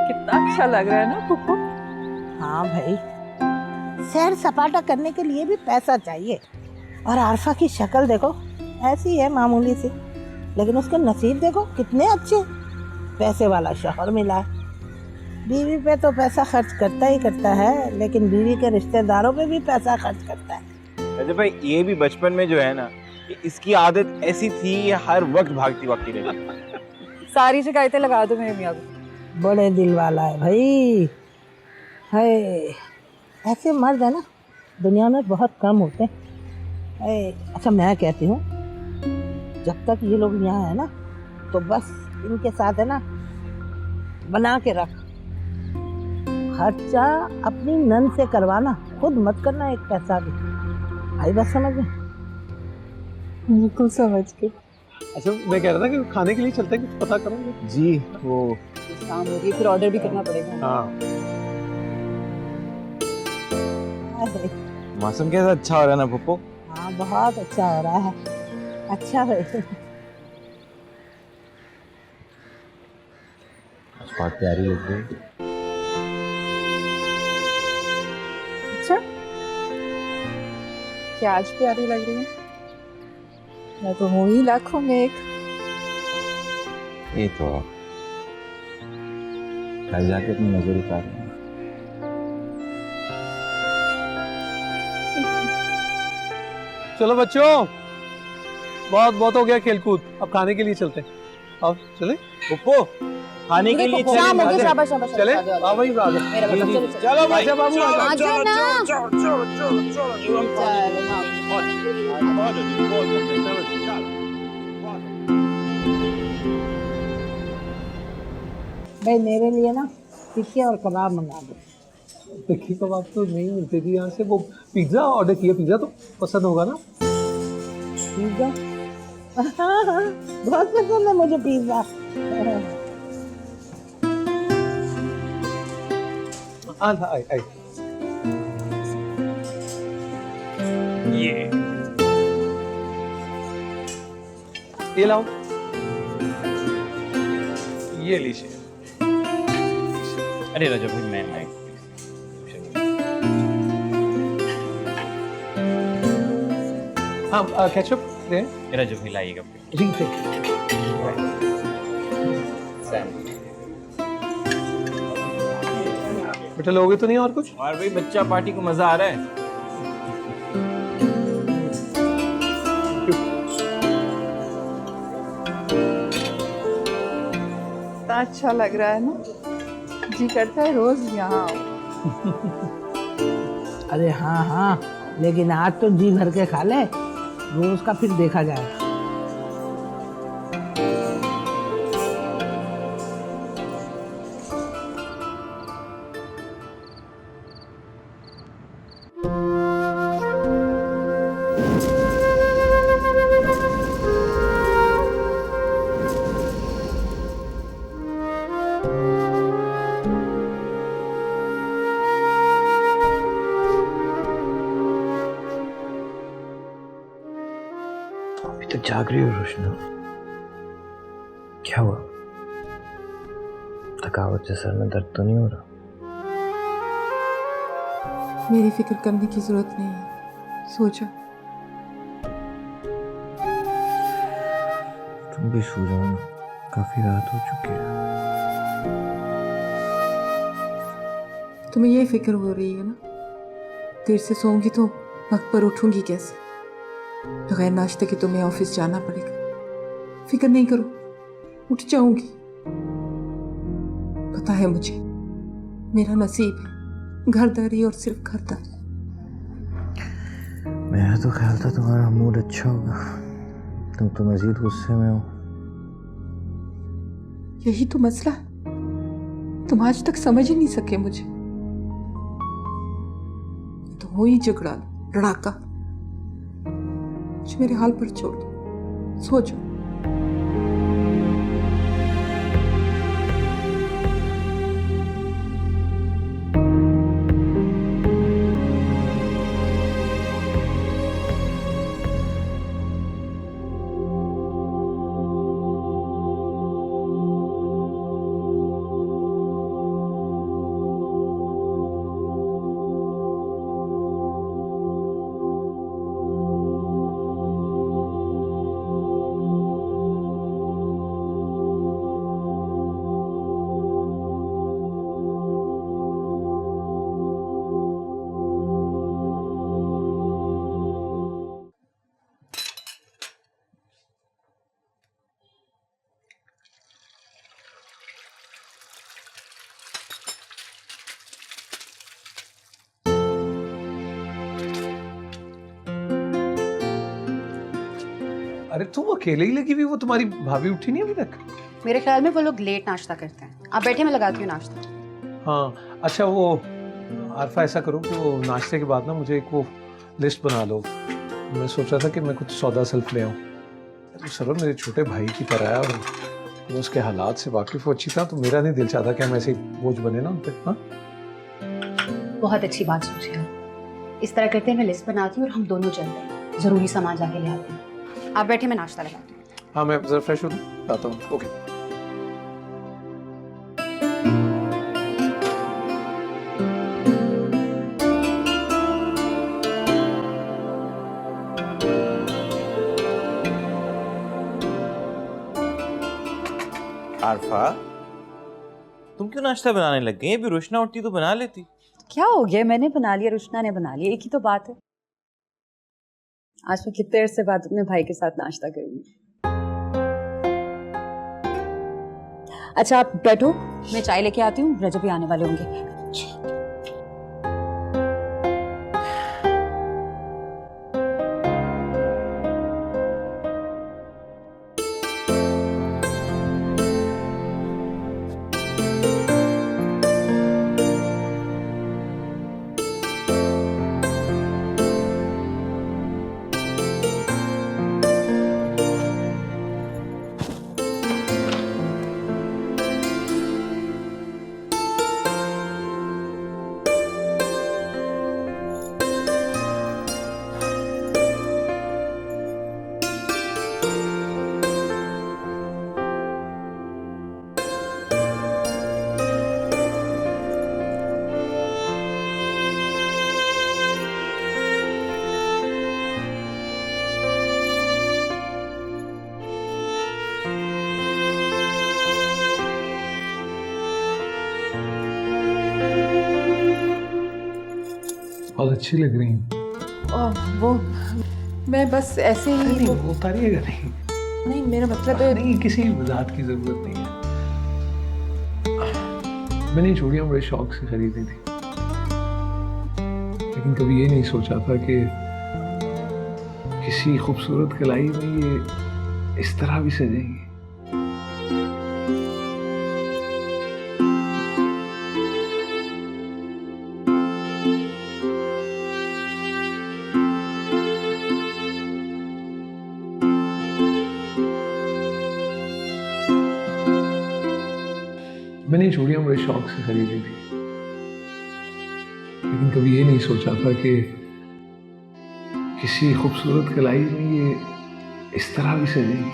कितना अच्छा लग रहा है ना पुप्पो। हाँ भाई, सैर सपाटा करने के लिए भी पैसा चाहिए। और आरफा की शक्ल देखो, ऐसी है मामूली सी, लेकिन उसके नसीब देखो कितने अच्छे, पैसे वाला शौहर मिला है। बीवी पे तो पैसा खर्च करता ही करता है, लेकिन बीवी के रिश्तेदारों पे भी पैसा खर्च करता है। अजय भाई, ये भी बचपन में जो है ना, इसकी आदत ऐसी थी, ये हर वक्त भागती भागती रहती। सारी शिकायतें लगा दो मेरे मियाँ को। बड़े दिल वाला है भाई। है, ऐसे मर्द है ना दुनिया में बहुत कम होते हैं। अच्छा मैं कहती हूँ, जब तक ये लोग यहाँ है ना, तो बस इनके साथ है ना बना के रख। खर्चा अपनी नन से करवाना, खुद मत करना एक पैसा भी। भाई बस समझ में? बिल्कुल समझ के। अच्छा मैं कह रहा था कि खाने के लिए चलते हैं, कुछ पता करोगे? जी, वो शाम हो गई, फिर ऑर्डर भी करना पड़ेगा। हाँ। मौसम कैसा अच्छा हो रहा है ना पप्पू। हाँ बहुत अच्छा हो रहा है। अच्छा भाई, बहुत प्यारी लग रही है। अच्छा, क्या आज प्यारी लग रही है? मैं तो हूँ ही लाखों में एक। ये तो घर जाके अपनी नजर उतार रहे हैं। चलो बच्चों, बहुत बहुत हो गया खेलकूद, अब खाने के लिए चलते हैं। आओ चले। पप्पू खाने के लिए शाम हो गई, शाबाश शाबाश चले। शाबाश, आ जाओ, आओ भाई, आ जाओ। मेरा बच्चा, चलो, चलो। चलो भाई, आजा बाबू, आजा। आ जाओ ना। भाई मेरे लिए ना टिक्की और कबाब मंगा दो। टिक्की कबाब तो नहीं मिलते थी यहाँ से, वो पिज्जा ऑर्डर किया, पिज्जा तो पसंद होगा ना। पिज्जा बहुत पसंद है मुझे पिज्जा। आई ये लाओ, ये लीजिए। अरे रजब भाई मैं हाँ केचप दे। रजब भाई लाइएगा जी थे। बेटा लोगे तो नहीं और कुछ? और भाई बच्चा पार्टी को मजा आ रहा है। इतना अच्छा लग रहा है ना, जी करता है रोज यहाँ आओ। अरे हाँ हाँ, लेकिन आज तो जी भर के खा ले, रोज का फिर देखा जाएगा। अभी तक जाग रही हो रोशना? क्या हुआ? थकावट से सर में दर्द तो नहीं हो रहा? मेरी फिक्र करने की जरूरत नहीं है, सो जाओ। तुम भी सो जाओ ना, काफी रात हो चुकी है। तुम्हें ये फिक्र हो रही है ना, देर से सोऊंगी तो वक्त पर उठूंगी कैसे? बगैर नाश्ते के तुम्हें ऑफिस जाना पड़ेगा। फिक्र नहीं करो, उठ जाऊंगी। पता है मुझे, मेरा नसीब है घरदारी और सिर्फ घरदारी। मेरा तो ख्याल था तुम्हारा मूड अच्छा होगा, तुम तो मजीद गुस्से में हो। यही तो मसला है, तुम आज तक समझ ही नहीं सके मुझे। तो हो ही झगड़ा लड़ाका। मुझे मेरे हाल पर छोड़ दो, सो जाओ। अरे तुम अकेले ही लगी हुई, वो तुम्हारी भाभी उठी नहीं अभी तक? मेरे ख्याल में वो लोग लेट नाश्ता करते हैं। आप बैठे, मैं लगाती हूँ नाश्ता। हाँ अच्छा, वो आरफा ऐसा करो कि वो नाश्ते के बाद ना मुझे एक वो लिस्ट बना लो। मैं सोच रहा था कि मैं कुछ सौदा सेल्फ ले आऊँ। तो सर मेरे छोटे भाई की तरह है और मैं उसके हालात से वाकिफ हो अच्छी तरह, तो मेरा नहीं दिल चाहता कि हम ऐसे बोझ बने ना उन पे। हाँ बहुत अच्छी बात सोची आप। इस तरह करते हैं, मैं लिस्ट बनाती हूँ और हम दोनों चलते हैं, जरूरी सामान जाके ले आते हैं। आप बैठे, मैं नाश्ता लगाती हूँ। हाँ मैं जरा फ्रेश हो दूँ, आता हूँ। ओके। आरफा, तुम क्यों नाश्ता बनाने लग गई? अभी रोशना उठती तो बना लेती। क्या हो गया? मैंने बना लिया, रुशना ने बना लिया, एक ही तो बात है। आज मैं कितने देर से बाद अपने भाई के साथ नाश्ता करूंगी। अच्छा आप बैठो, मैं चाय लेके आती हूँ, रजब भी आने वाले होंगे। बहुत अच्छी लग रही हैं। वो मैं बस ऐसे ही नहीं वो उतारिएगा नहीं। नहीं मेरा मतलब है नहीं किसी वजाहत की जरूरत नहीं है। मैंने ये चूड़ियां बड़े शौक से खरीदी थी, लेकिन कभी ये नहीं सोचा था कि किसी खूबसूरत कलाई में ये इस तरह भी सजेंगी। मैंने चूड़ियां बड़े शौक से खरीदी थी, लेकिन कभी ये नहीं सोचा था कि किसी खूबसूरत कलाई में ये इस तरह भी सजेंगी।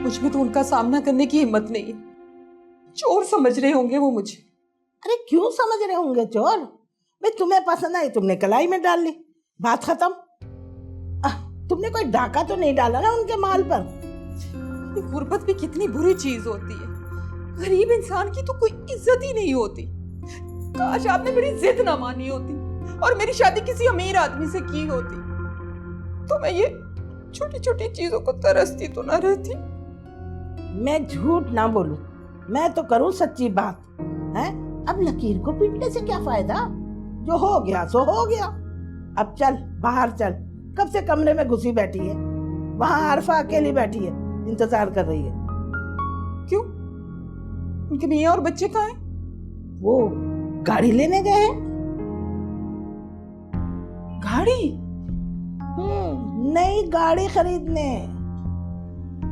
मुझ में तो उनका सामना करने की हिम्मत नहीं है। चोर समझ रहे होंगे वो मुझे। अरे क्यों समझ रहे होंगे चोर? भाई तुम्हें पसंद आई, तुमने कलाई में डाल ली, बात खत्म। तुमने कोई डाका तो नहीं डाला ना उनके माल पर। गुर्बत भी कितनी बुरी चीज होती है। गरीब इंसान की तो कोई इज्जत ही नहीं होती। काश आपने मेरी जिद ना मानी होती और मेरी शादी किसी अमीर आदमी से की होती, तो मैं ये छोटी छोटी चीजों को तरसती तो ना रहती। मैं झूठ ना बोलूं, मैं तो करूं सच्ची बात है। अब लकीर को पीटने से क्या फायदा? जो हो गया सो हो गया। अब चल बाहर चल, कब से कमरे में घुसी बैठी है। वहां आरफा अकेली बैठी है, इंतजार कर रही है। क्यों? उनके मियाँ और बच्चे कहाँ हैं? वो गाड़ी लेने गए हैं। गाड़ी? नई गाड़ी खरीदने।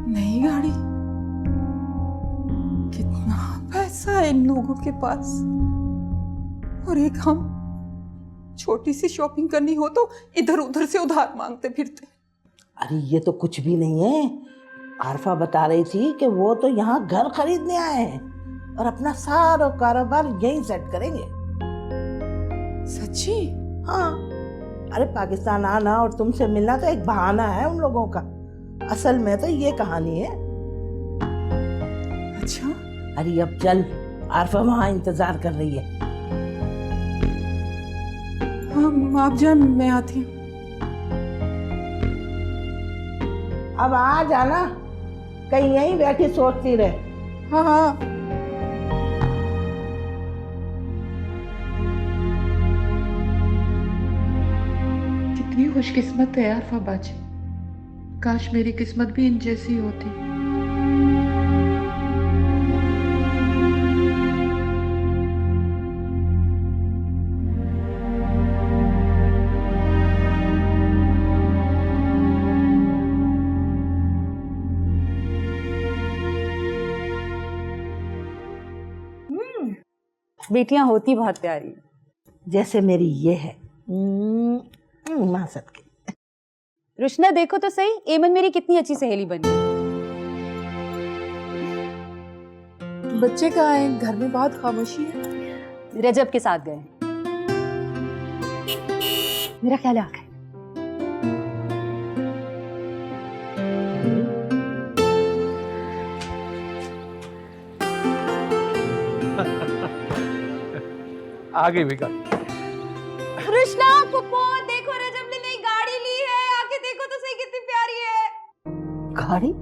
नई गाड़ी? कितना पैसा है इन लोगों के पास। और एक हम, छोटी सी शॉपिंग करनी हो तो इधर उधर से उधार मांगते फिरते। अरे ये तो कुछ भी नहीं है। आरफा बता रही थी कि वो तो यहाँ घर खरीदने आए हैं और अपना सारा कारोबार यहीं सेट करेंगे। सच्ची? हाँ। अरे पाकिस्तान आना और तुमसे मिलना तो एक बहाना है उन लोगों का। असल में तो ये कहानी है। अच्छा? अरे अब चल, आरफा वहाँ इंतजार कर रही है। हाँ आप जान, मैं आती हूँ। अब आ जाना, कहीं यहीं बैठी सोचती रहे। हाँ हाँ। कितनी खुशकिस्मत है आरफा बाजी। काश मेरी किस्मत भी इन जैसी होती। बेटियां होती बहुत प्यारी, जैसे मेरी ये है। माँ सदके। रुशना देखो तो सही, एमन मेरी कितनी अच्छी सहेली बनी। बच्चे कहाँ हैं? घर में बहुत खामोशी है। रजब के साथ गए। मेरा ख्याल आ गया। आ गई बेटा। कृष्णा पुप्पो देखो, रजब ने नई गाड़ी ली है, आके देखो तो सही कितनी प्यारी है। गाड़ी?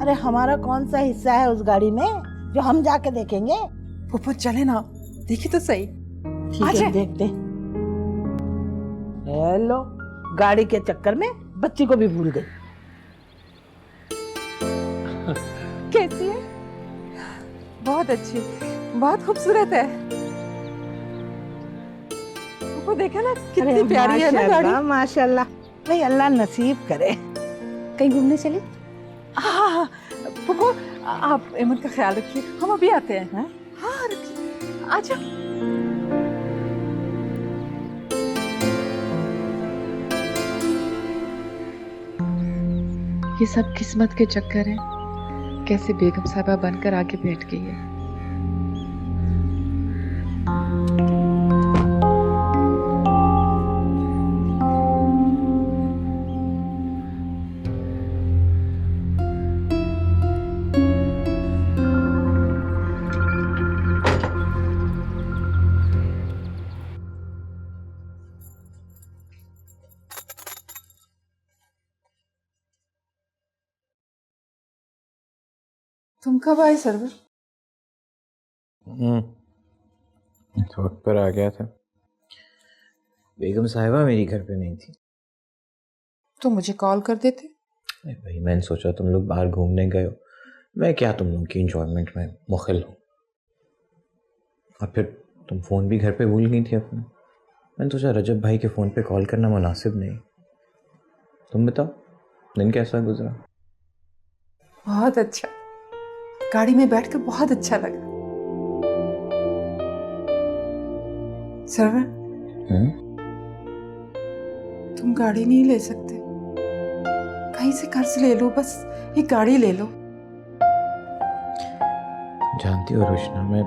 अरे हमारा कौन सा हिस्सा है उस गाड़ी में जो हम जाके देखेंगे? पुप्पो चले ना, देखी तो सही। ठीक है, देखते। हेलो, गाड़ी के चक्कर में बच्ची को भी भूल गई। कैसी है? बहुत अच्छी, बहुत खूबसूरत है। पुप्पो देखा ना कितनी प्यारी है ना गाड़ी। माशाल्लाह, भाई अल्लाह नसीब करे। कहीं घूमने चले? हाँ, पुप्पो आप अहमद का ख्याल रखिए, हम अभी आते हैं। हाँ रखिए, आजा। ये सब किस्मत के चक्कर हैं। कैसे बेगम साहबा बनकर आके बैठ गई है। तुम कब आए सरवर? तो वक्त पर आ गया था। बेगम साहिबा मेरी घर पे नहीं थी। तो मुझे कॉल कर देते। भाई मैंने सोचा तुम लोग बाहर घूमने गए हो, मैं क्या तुम लोग की एंजॉयमेंट में मुखिल हूँ। और फिर तुम फ़ोन भी घर पे भूल गई थी अपना। मैंने सोचा रजब भाई के फ़ोन पे कॉल करना मुनासिब नहीं। तुम बताओ दिन कैसा गुजरा? बहुत अच्छा, गाड़ी में बैठकर बहुत अच्छा लगा। सरवर, तुम गाड़ी नहीं ले सकते? कहीं से कर्ज ले लो, बस एक गाड़ी ले लो। जानती हो रोशना, मैं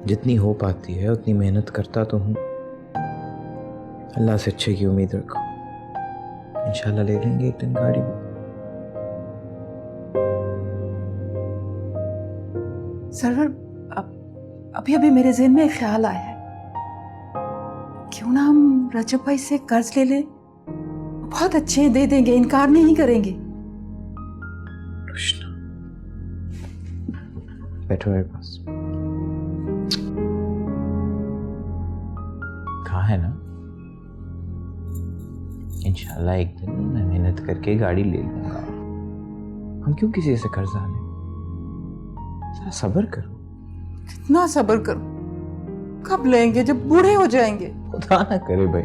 जितनी हो पाती है उतनी मेहनत करता तो हूँ। अल्लाह से अच्छे की उम्मीद रखो, इंशाल्लाह ले लेंगे एक दिन गाड़ी भी। सरवर, अभी अभी मेरे ज़हन में एक ख्याल आया है, क्यों ना हम रजब भाई से कर्ज ले लें? बहुत अच्छे दे देंगे, इनकार नहीं करेंगे। रोशना बैठो मेरे पास। कहा है ना, इंशाल्लाह एक दिन मैं मेहनत करके गाड़ी ले लूंगा। हम क्यों किसी से कर्जा लें? जरा सब्र करो। कितना सब्र करो? कब लेंगे? जब बूढ़े हो जाएंगे। खुदा ना करे भाई,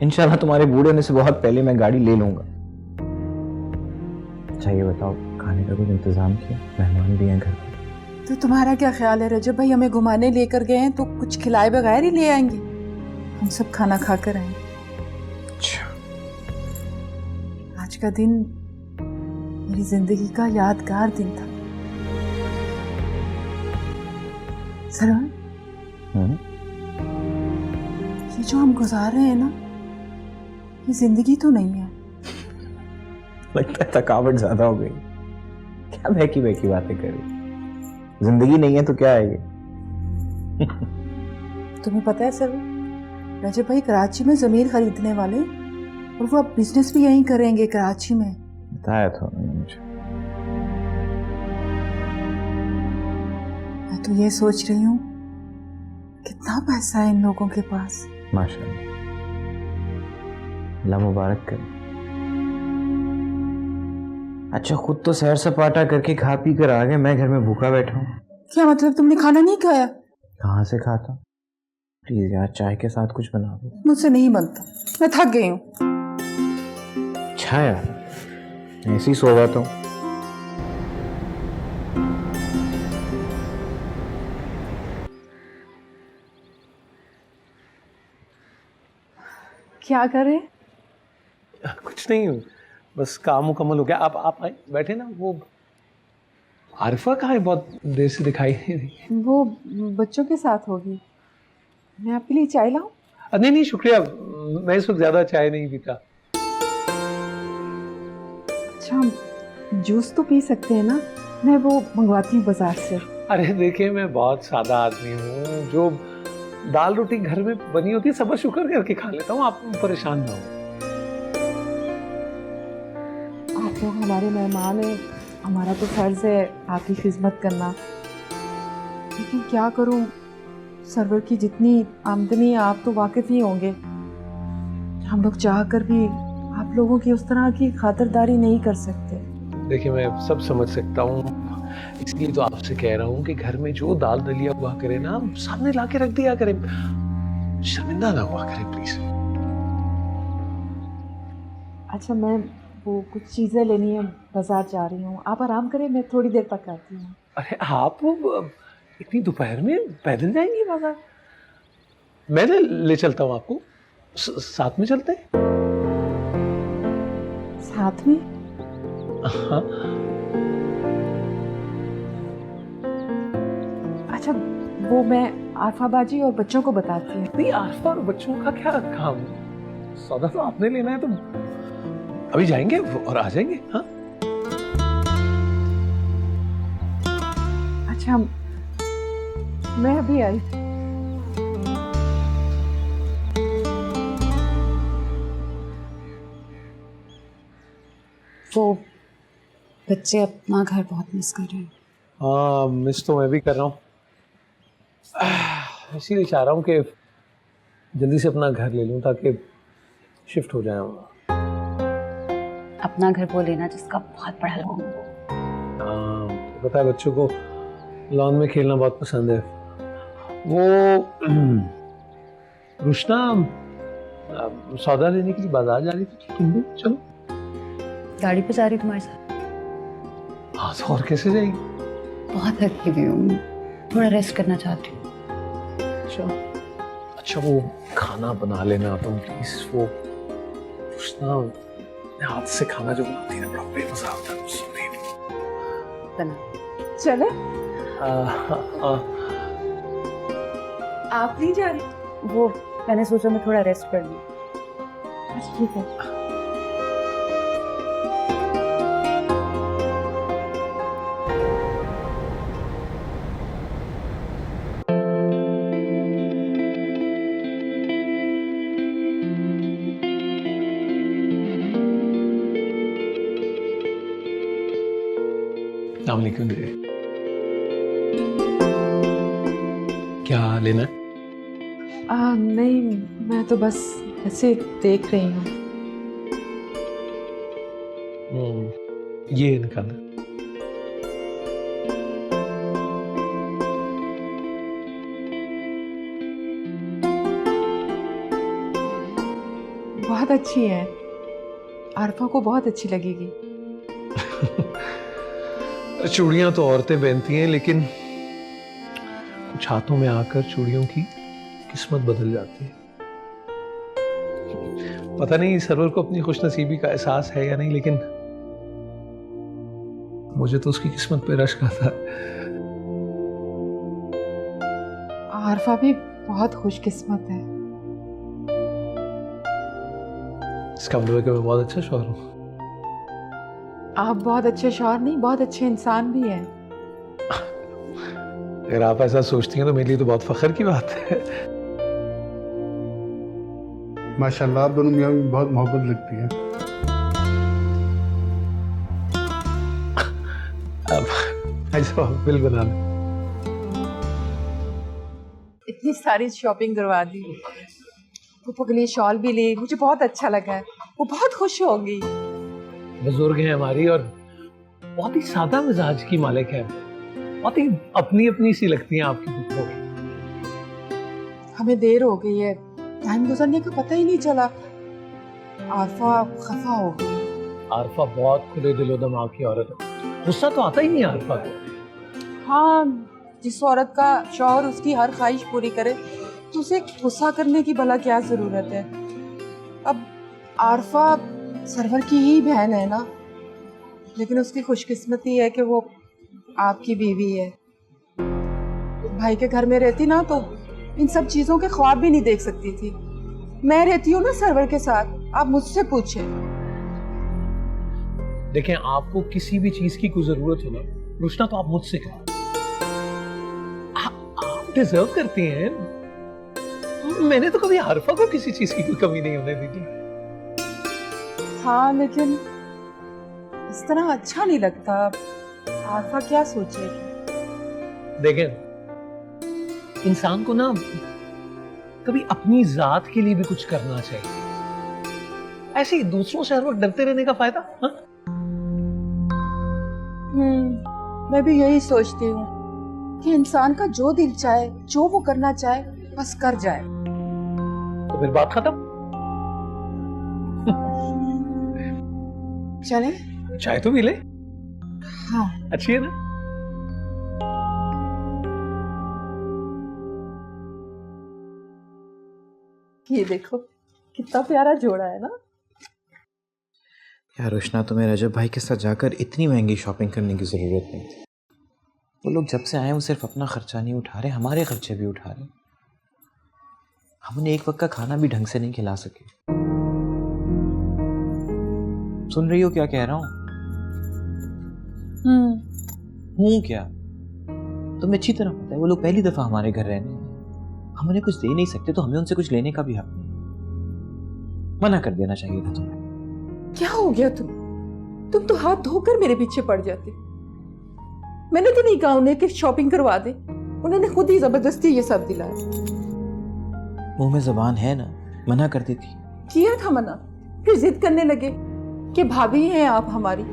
इंशाल्लाह तुम्हारे बूढ़े होने से बहुत पहले मैं गाड़ी ले लूंगा। अच्छा ये बताओ, खाने का कुछ इंतजाम किया? मेहमान भी हैं घर पे। तो तुम्हारा क्या ख्याल है, रजब भाई हमें घुमाने लेकर गए हैं तो कुछ खिलाए बगैर ही ले आएंगे? हम सब खाना खाकर आएंगे। अच्छा, आज का दिन मेरी जिंदगी का यादगार दिन था। सरवन, ये जो हम गुजार रहे हैं ना, ये जिंदगी तो नहीं है। लगता है थकावट ज्यादा हो गई। क्या बहकी बहकी बातें कर रही? जिंदगी नहीं है तो क्या है ये? तुम्हें पता है सरवन, रजब भाई कराची में जमीन खरीदने वाले, और वो अब बिजनेस भी यहीं करेंगे कराची में। बताया था उन्होंने मुझे। मैं तो ये सोच रही हूँ, कितना पैसा है इन लोगों के पास। माशाल्लाह, अल्लाह मुबारक करे। अच्छा खुद तो सैर सपाटा करके खा पी कर आ गए, मैं घर में भूखा बैठा हूँ। क्या मतलब, तुमने खाना नहीं खाया? कहाँ से खाता? प्लीज यार चाय के साथ कुछ बना दो। मुझसे नहीं बनता, मैं थक गई हूँ। अच्छा यार, ऐसे ही सो जाता हूँ। क्या करे? कुछ नहीं, बस काम मुकम्मल हो गया। आप आए बैठे ना। वो आरिफा कहाँ है? बहुत देर से दिखाई नहीं रही। वो बच्चों के साथ होगी। मैं आपके लिए चाय लाऊं? नहीं नहीं शुक्रिया, मैं इस वक्त ज्यादा चाय नहीं पीता। अच्छा, जूस तो पी सकते हैं ना? मैं वो मंगवाती हूँ बाजार से। अरे देखिए, मैं बहुत सादा आदमी हूँ। जो दाल रोटी घर में बनी होती है, सबर शुक्र करके खा लेता हूँ, आप परेशान ना हो। आप लोग हमारे मेहमान हैं, हमारा तो फर्ज है आपकी खिदमत करना, लेकिन क्या करूं, सरवर की जितनी आमदनी है आप तो वाकिफ ही होंगे, हम लोग चाह कर भी आप लोगों की उस तरह की खातिरदारी नहीं कर सकते। देखिए मैं सब समझ सकता हूँ, इसलिए तो आपसे कह रहा हूँ कि घर में जो दाल दलिया हुआ करे ना, सामने ला के रख दिया करें, शर्मिंदा ना हुआ करें प्लीज। अच्छा, मैं वो कुछ चीज़ें लेनी है, बाजार जा रही हूँ, आप आराम करें, मैं थोड़ी देर तक आती हूँ। अरे आप इतनी दोपहर में पैदल जाएंगी बाजार? मैं ले चलता हूँ आपको, साथ में चलते हैं। साथ में? हाँ। अच्छा, वो मैं आरफा बाजी और बच्चों को बताती हूँ। नहीं, आरफा और बच्चों का क्या काम, सौदा तो आपने लेना है, तो अभी जाएंगे और आ जाएंगे। हाँ अच्छा, मैं अभी आई। वो बच्चे अपना घर बहुत मिस कर रहे हैं। हाँ, मिस तो मैं भी कर रहा हूँ, इसीलिए चाह रहा हूँ कि जल्दी से अपना घर ले लूँ ताकि शिफ्ट हो जाए। अपना घर वो लेना जिसका बहुत बड़ा लॉन हो। हाँ, पता है बच्चों को लॉन में खेलना बहुत पसंद है। वो रुशना सौदा लेने के लिए बाजार जा रही थी, तुम भी चलो। गाड़ी पे जा रही तुम्हारे साथ? हाँ, तो और कैसे जाएगी? बहुत थकी हुई हूँ, थोड़ा रेस्ट करना चाहती हूँ। अच्छा वो खाना बना लेना तुम प्लीज, वो रुशना हाथ से खाना जो बनाती है ना, बड़ा बेमजा होता है। बना चले? हाँ। आप नहीं जा रही? वो मैंने सोचा मैं थोड़ा रेस्ट कर लूँ। अच्छा ठीक है। अस्सलामुअलैकुम दीदी, क्या लेना है? नहीं, मैं तो बस ऐसे देख रही हूँ। ये निकालना। बहुत अच्छी है, आरफा को बहुत अच्छी लगेगी। चूड़ियां तो औरतें पहनती हैं, लेकिन कुछ हाथों में आकर चूड़ियों की किस्मत बदल जाती है। पता नहीं सरवर को अपनी खुशनसीबी का एहसास है या नहीं, लेकिन मुझे तो उसकी किस्मत पे रश्क आता है। आरफा भी बहुत खुशकिस्मत है। इसका मतलब है कि मैं बहुत अच्छा शौहर हूँ। आप बहुत अच्छे शौहर नहीं, बहुत अच्छे इंसान भी हैं। अगर आप ऐसा सोचती हैं तो मेरे लिए तो बहुत फख्र की बात है। माशाल्लाह, आप दोनों मियां में बहुत मोहब्बत लगती है। अब ऐसा बिल बना लें। इतनी सारी शॉपिंग करवा दी, पुप्पो के लिए शॉल भी ली, मुझे बहुत अच्छा लगा है, वो बहुत खुश होगी। बुजुर्ग हैं हमारी और बहुत ही सादा मिजाज की मालिक है, बहुत ही अपनी अपनी सी लगती हैं आपकी पुप्पो। हमें देर हो गई है, टाइम गुजरने का पता ही नहीं चला। आरफा खफा हो गई। आरफा बहुत खुले दिलो दिमाग की औरत है, गुस्सा तो आता ही नहीं आरफा को। हाँ, जिस औरत का शौहर उसकी हर ख्वाहिश पूरी करे तो उसे गुस्सा करने की भला क्या जरूरत है। अब आरफा सरवर की ही बहन है ना, लेकिन उसकी खुशकिस्मती है कि वो आपकी बीवी है। भाई के घर में रहती ना तो इन सब चीजों के ख्वाब भी नहीं देख सकती थी। मैं रहती हूँ ना सरवर के साथ, आप मुझसे पूछें। देखें, आपको किसी भी चीज की कोई जरूरत हो ना रुशना, तो आप मुझसे करें। आप डिजर्व करती हैं मैंने तो कभी आरफा को किसी चीज की कोई कमी नहीं होने दी थी। हाँ लेकिन इस तरह अच्छा नहीं लगता। आरफा क्या सोचेगी? देखें, इंसान को ना कभी अपनी जात के लिए भी कुछ करना चाहिए। ऐसे ही दूसरों से हर वक्त डरते रहने का फायदा? हाँ? मैं भी यही सोचती हूँ कि इंसान का जो दिल चाहे, जो वो करना चाहे, बस कर जाए। तो फिर बात खत्म। चले? चाय तो मिले। हाँ। अच्छी है ना? ये देखो कितना प्यारा जोड़ा है ना। यार रोशना, तुम्हें रजब भाई के साथ जाकर इतनी महंगी शॉपिंग करने की ज़रूरत नहीं थी। वो लोग जब से आए वो सिर्फ अपना खर्चा नहीं उठा रहे, हमारे खर्चे भी उठा रहे। हम उन्हें एक वक्त का खाना भी ढंग से नहीं खिला सके। सुन रही हो क्या कह रहा हूँ? हूँ क्या? तुम्हें अच्छी तरह पता है वो लोग पहली दफा हमारे घर रहने आए। हम उन्हें कुछ दे नहीं सकते तो हमें उनसे कुछ लेने का भी हक नहीं। मना कर देना चाहिए था तुम्हें। क्या हो गया तुम तो हाथ धोकर मेरे पीछे पड़ जाते। मैंने तो नहीं कहा उन्हें कि शॉपिंग करवा दे, उन्होंने खुद ही जबरदस्ती ये सब दिलाया। मुंह में जबान है ना, मना कर देती। किया था मना, फिर जिद करने लगे कि भाभी हैं आप हमारी,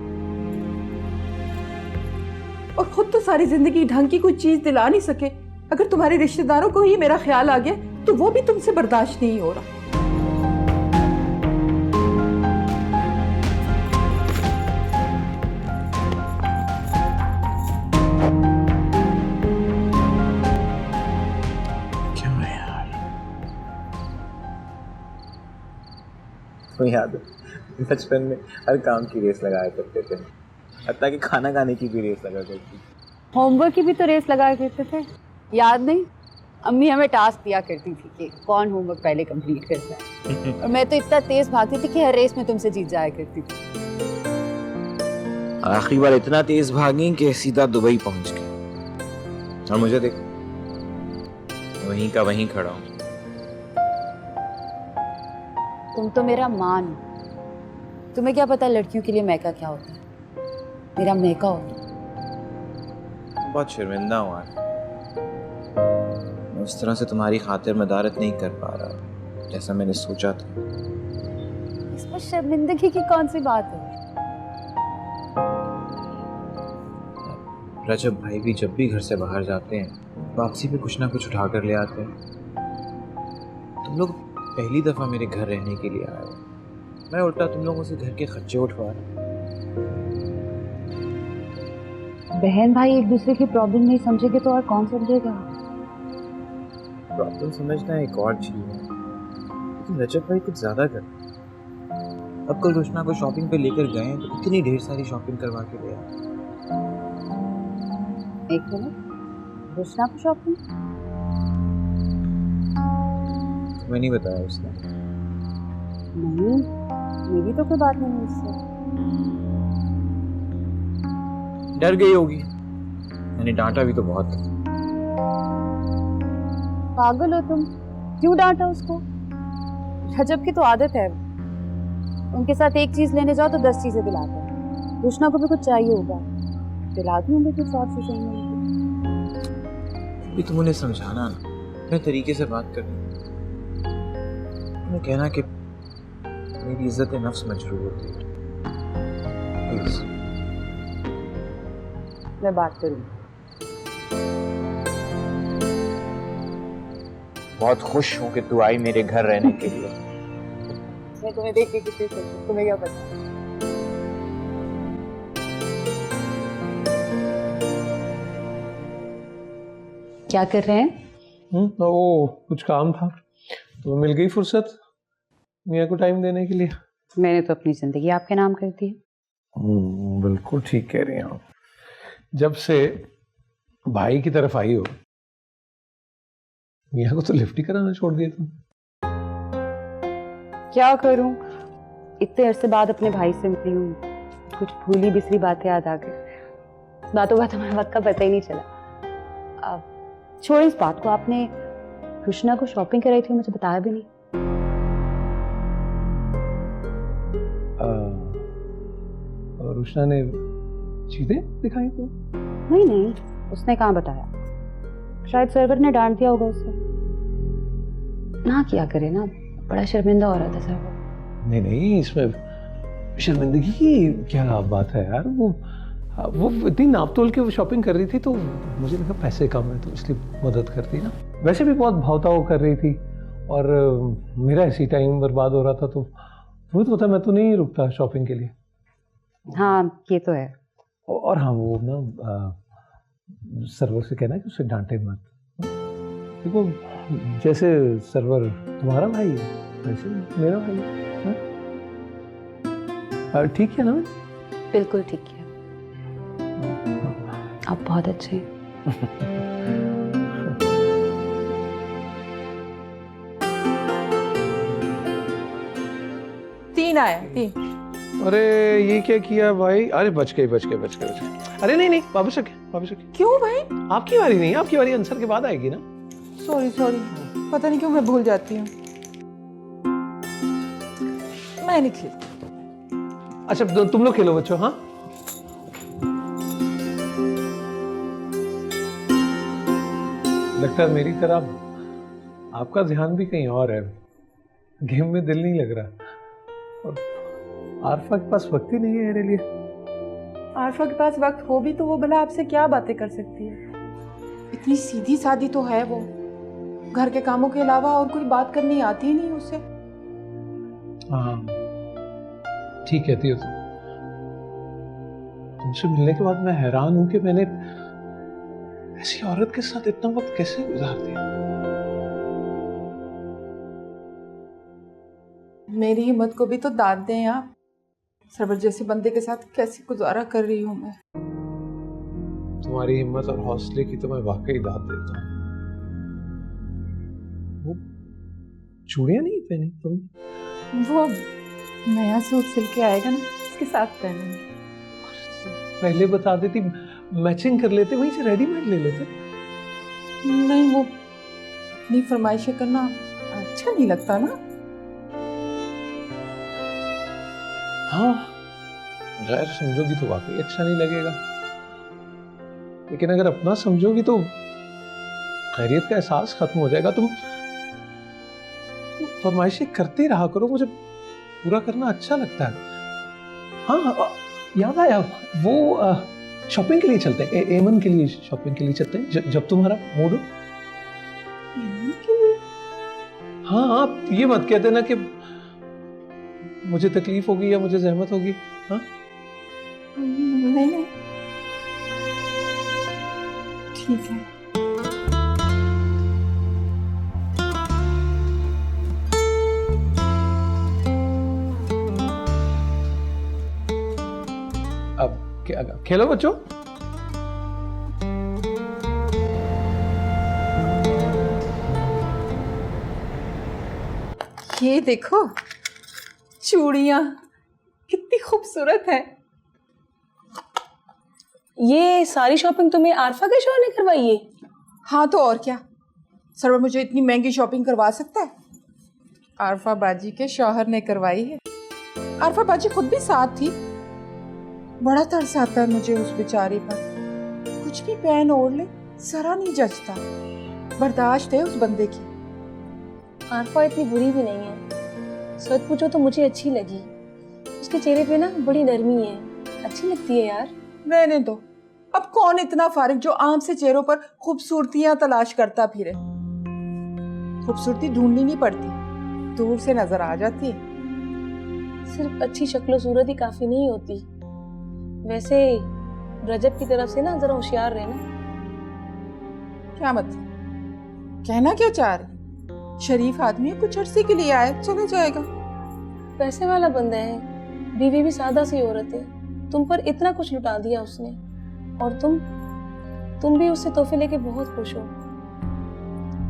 और खुद तो सारी जिंदगी ढंग की कोई चीज दिला नहीं सके। अगर तुम्हारे रिश्तेदारों को ही मेरा ख्याल आ गया तो वो भी तुमसे बर्दाश्त नहीं हो रहा। याद है बचपन में हर काम की रेस लगाया करते थे, हत्ता कि खाना खाने की भी रेस लगा करती। होमवर्क की भी तो रेस लगाया करते थे, याद नहीं? अम्मी हमें टास्क दिया करती थी कि कौन होमवर्क पहले कंप्लीट करता है। और मैं तो इतना तेज भागती थी कि हर रेस में तुमसे जीत जाया करती थी। आखिरी बार इतना तेज भागी कि सीधा दुबई पहुंच गई, और मुझे देखो वहीं का वहीं खड़ा हूं। तुम तो मेरा मान हो, तुम्हें क्या पता लड़कियों के लिए मैका क्या होता है? मेरा मैका होता है। बहुत शर्मिंदा हूँ आज, मैं उस तरह से तुम्हारी खातिर मदारत नहीं कर पा रहा जैसा मैंने सोचा था। इसमें शर्मिंदगी की कौन सी बात है? रजब भाई भी जब भी घर से बाहर जाते हैं वापसी पे कुछ ना कुछ उठा कर ले आते हैं। तुम लोग पहली दफा मेरे घर रहने के लिए आए हो, मैं उल्टा तुम लोगों से घर के खर्चे उठवा रहा। बहन भाई एक दूसरे की प्रॉब्लम नहीं समझेंगे तो और कौन समझेगा? प्रॉब्लम समझना एक और चीज है, लेकिन रजब भाई कुछ ज्यादा करते हैं। अब कल रोशना को शॉपिंग पे लेकर गए तो इतनी ढेर सारी शॉपिंग करवा के ले आए। एक मिनट, रोशना को शॉपिंग? तुम्हें नहीं बताया उसने? नहीं, मेरी तो कोई बात नहीं है उससे। डर गई होगी, मैंने डांटा भी तो बहुत। पागल हो तुम, क्यों डांटा उसको? रजब की तो आदत है, उनके साथ एक चीज लेने जाओ तो 10 चीजें दिलाते हैं। रोशना को भी कुछ चाहिए होगा, दिलाती होंगे कुछ और चीजें। भी तुम उन्हें समझाना ना, अपने तरीके से बात करनी। तुम्हें कहना कि मेरी इज्जत नफ्स मजरूर होती है। प्लीज। मैं बात करूंगी। बहुत खुश हूँ कि तू आई मेरे घर रहने के लिए। मैं तुम्हें देख के कितनी खुश हूँ, तुम्हें क्या पता? क्या कर रहे हैं? वो कुछ काम था तो मिल गई फुर्सत मियाँ को टाइम देने के लिए। मैंने तो अपनी जिंदगी आपके नाम कर दी है। बिल्कुल ठीक कह रही हैं आप। जब से भाई की तरफ आई हो मियाँ को तो लिफ्ट ही कराना छोड़ दिया तुम। क्या करूं, इतने अरसे बाद अपने भाई से मिली हूँ, कुछ भूली बिसरी बातें याद आ गई। बातों में वक्त का पता ही नहीं चला। अब छोड़ इस बात को, आपने कृष्णा को शॉपिंग कराई थी, मुझे बताया भी नहीं। रुशना ने चीजें दिखाई तो? नहीं नहीं, उसने कहाँ बताया, शायद सर्वर ने डांट दिया होगा उसे। ना किया करे ना, बड़ा शर्मिंदा हो रहा था सर्वर। नहीं नहीं, इसमें शर्मिंदगी की क्या बात है यार। वो इतनी नाप तोल के वो शॉपिंग कर रही थी तो मुझे लगा पैसे कम है तो इसलिए मदद कर दी ना। वैसे भी बहुत भावताव कर रही थी और मेरा ऐसी टाइम बर्बाद हो रहा था तो वो तो पता, मैं तो नहीं रुकता शॉपिंग के लिए। हाँ ये तो है। और हाँ वो ना सर्वर से कहना कि उसे डांटे मत। देखो जैसे सर्वर तुम्हारा भाई है वैसे मेरा भाई है। ठीक है ना? बिल्कुल ठीक है, आप बहुत अच्छे हैं। तीन आया, 3। अरे ये क्या किया भाई? अरे बच गए। अरे नहीं वापस रखे। क्यों भाई? आपकी बारी नहीं, आपकी बारी आंसर के बाद आएगी ना। सॉरी पता नहीं क्यों मैं भूल जाती हूँ। मैं नहीं खेलती। अच्छा तुम लोग खेलो बच्चों। हाँ लगता है मेरी तरह आपका ध्यान भी कहीं और है, गेम में दिल नहीं लग रहा। और आरफा के पास वक्त ही नहीं है मेरे लिए। आरफा के पास वक्त हो भी तो वो भला आपसे क्या बातें कर सकती है? इतनी सीधी सादी तो है वो, घर के कामों के अलावा और कोई बात करनी आती ही नहीं उसे। हाँ ठीक कहती हो तुम। तुमसे मिलने के बाद मैं हैरान हूं कि मैंने ऐसी औरत के साथ इतना वक्त कैसे गुजार दिया। मेरी हिम्मत को भी तो दाद दें आप। सरवर जैसे बंदे के साथ कैसे गुजारा कर रही हूँ मैं। तुम्हारी हिम्मत और हौसले की तो मैं वाकई दाद देता हूँ। वो चूड़ियां नहीं पहनी तुम? वो नया सूट सिल के आएगा ना, उसके साथ पहनूंगी। पहले बता देती, मैचिंग कर लेते, वहीं से रेडीमेड ले लेते। नहीं वो इतनी फरमाइशें करना अच्छा नहीं लगता ना। हाँ गैर समझोगी तो वाकई अच्छा नहीं लगेगा, लेकिन अगर अपना समझोगी तो खैरियत का एहसास खत्म हो जाएगा। तुम फरमाइशें करते रहा करो, मुझे पूरा करना अच्छा लगता है। हाँ याद आया, वो शॉपिंग के लिए चलते हैं, एमन के लिए शॉपिंग के लिए चलते हैं जब तुम्हारा मूड हो। हाँ आप ये मत कहते ना कि मुझे तकलीफ होगी या मुझे जहमत होगी। हाँ नहीं ठीक है। अब क्या खेलो बच्चों। ये देखो चूड़ियां कितनी खूबसूरत है। ये सारी शॉपिंग तुम्हें आरफा के शौहर ने करवाई है? हाँ तो और क्या, सरवर मुझे इतनी महंगी शॉपिंग करवा सकता है? आरफा बाजी के शौहर ने करवाई है। आरफा बाजी खुद भी साथ थी। बड़ा तरस आता है मुझे उस बेचारी पर, कुछ भी पहन ओढ़ ले जरा नहीं जचता। बर्दाश्त है उस बंदे की। आरफा इतनी बुरी भी नहीं है, सच पूछो तो मुझे अच्छी लगी। उसके चेहरे पे ना बड़ी नरमी है, अच्छी लगती है यार। रहने दो, अब कौन इतना फारिग जो आम से चेहरों पर खूबसूरतियां तलाश करता फिरे। खूबसूरती ढूंढनी नहीं पड़ती, दूर से नजर आ जाती है। सिर्फ अच्छी शक्ल सूरत ही काफी नहीं होती। वैसे रजब की तरफ से ना जरा होशियार रहना। क्या मतलब, कहना क्या चाह रही? शरीफ आदमी है, कुछ अरसे के लिए आए, चला जाएगा। पैसे वाला बंदा है, बीवी भी सादा सी औरत है, तुम पर इतना कुछ लुटा दिया उसने, और तुम भी उससे तोहफे लेके बहुत खुश हो।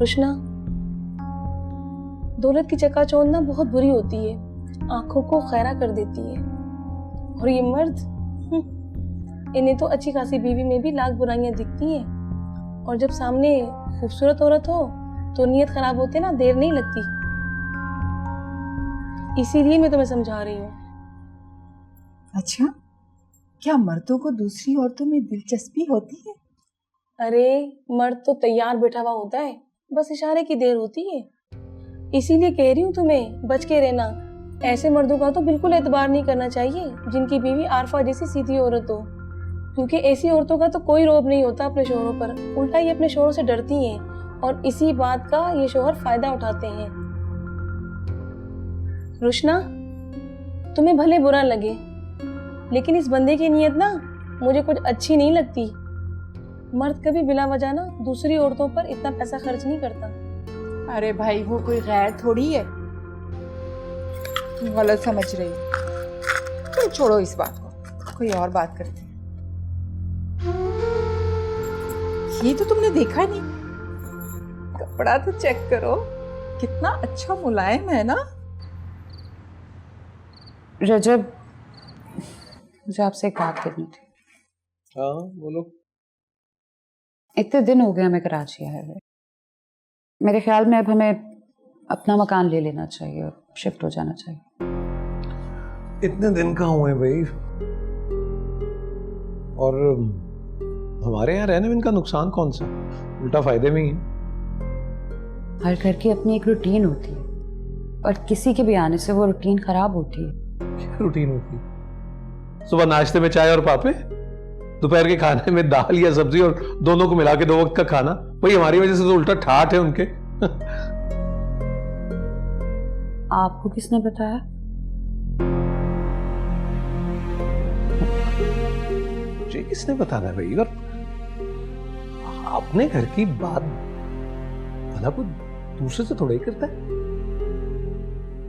रुशना, दौलत की चकाचौंध ना बहुत बुरी होती है, आंखों को खैरा कर देती है। और ये मर्द, इन्हें तो अच्छी खासी बीवी में भी लाख बुराइयां दिखती हैं, और जब सामने खूबसूरत औरत हो तो नीयत खराब होते ना देर नहीं लगती, इसीलिए मैं तुम्हें समझा रही हूँ। अच्छा, क्या मर्दों को दूसरी औरतों में दिलचस्पी होती है? अरे मर्द तो तैयार बैठा हुआ होता है, बस इशारे की देर होती है। इसीलिए कह रही हूँ तुम्हें बच के रहना। ऐसे मर्दों का तो बिल्कुल एतबार नहीं करना चाहिए जिनकी बीवी आरफा जैसी सीधी औरत हो, क्योंकि ऐसी औरतों का तो कोई रौब नहीं होता अपने शोहरों पर, उल्टा ये अपने शोहरों से डरती हैं और इसी बात का ये शोहर फायदा उठाते हैं। रुशना, तुम्हें भले बुरा लगे, लेकिन इस बंदे की नीयत ना मुझे कुछ अच्छी नहीं लगती। मर्द कभी बिला वजह ना दूसरी औरतों पर इतना पैसा खर्च नहीं करता। अरे भाई, वो कोई गैर थोड़ी है, तुम गलत समझ रही हो। तो छोड़ो इस बात को, कोई और बात करते हैं। ये तो तुमने देखा नहीं, कपड़ा तो चेक करो, कितना अच्छा मुलायम है ना। रजब, मुझे आपसे एक बात करनी थी। हाँ बोलो। इतने दिन हो गए हमें कराची आए हुए, मेरे ख्याल में अब हमें अपना मकान ले लेना चाहिए और शिफ्ट हो जाना चाहिए। इतने दिन कहाँ हुए भाई, और हमारे यहाँ रहने में इनका नुकसान कौन सा, उल्टा फायदे में ही है। हर घर की अपनी एक रूटीन होती है, और किसी के भी आने से वो रूटीन खराब होती है। क्या रूटीन होती है? सुबह नाश्ते में चाय और पापे, दोपहर के खाने में दाल या सब्जी, और दोनों को मिला के 2 वक्त का खाना। भाई हमारी वजह से तो उल्टा ठाठ है उनके। आपको किसने बताया? मुझे किसने बताना भाई, और अपने घर की बात भला कोई दूसरे से थोड़ा ही करता है।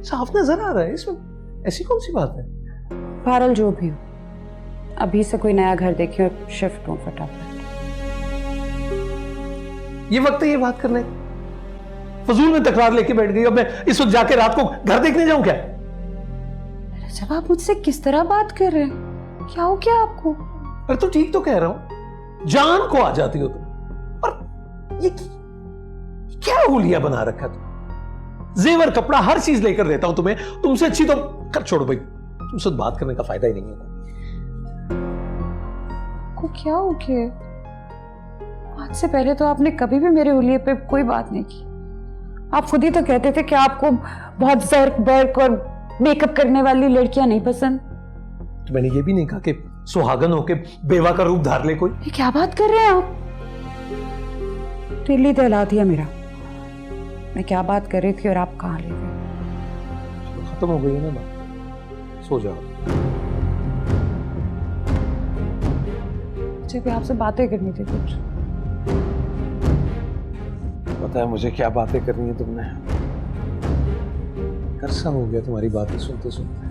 साफ नजर आ रहा है, इसमें ऐसी कौन सी बात है। बहरहाल जो भी हो, अभी से कोई नया घर देखे और शिफ्ट हो फटाफट। ये वक्त है ये बात करने, फजूल में तकरार लेके बैठ गई। अब मैं इस वक्त जाके रात को घर देखने जाऊं क्या? जब आप मुझसे किस तरह बात कर रहे हैं, क्या हो क्या आपको? अरे तो ठीक तो कह रहा हूं, जान को आ जाती हो तुम। और ये क्या हुलिया बना रखा तुम? जेवर कपड़ा हर चीज लेकर देता हूं तुम्हें, तुमसे अच्छी तो कर छोड़ो भाई, तुमसे बात करने का फायदा ही नहीं है। को क्या हो गया? आज से पहले तो आपने कभी भी मेरे हुलिये पे कोई बात नहीं की। आप खुद ही तो कहते थे कि आपको बहुत जर्क बर्क और मेकअप करने वाली लड़कियां नहीं पसंद। तो मैंने ये भी नहीं कहा कि सुहागन होके बेवा का रूप धार ले कोई। ये क्या बात कर रहे हैं आप? दिल्ली दहला दिया मेरा। मैं क्या बात कर रही थी और आप कहाँ ले गए? खत्म हो गई है ना बात, सो जाओ। मुझे भी आपसे बातें करनी थी कुछ। पता है मुझे क्या बातें करनी है तुमने, अरसा हो गया तुम्हारी बातें सुनते सुनते।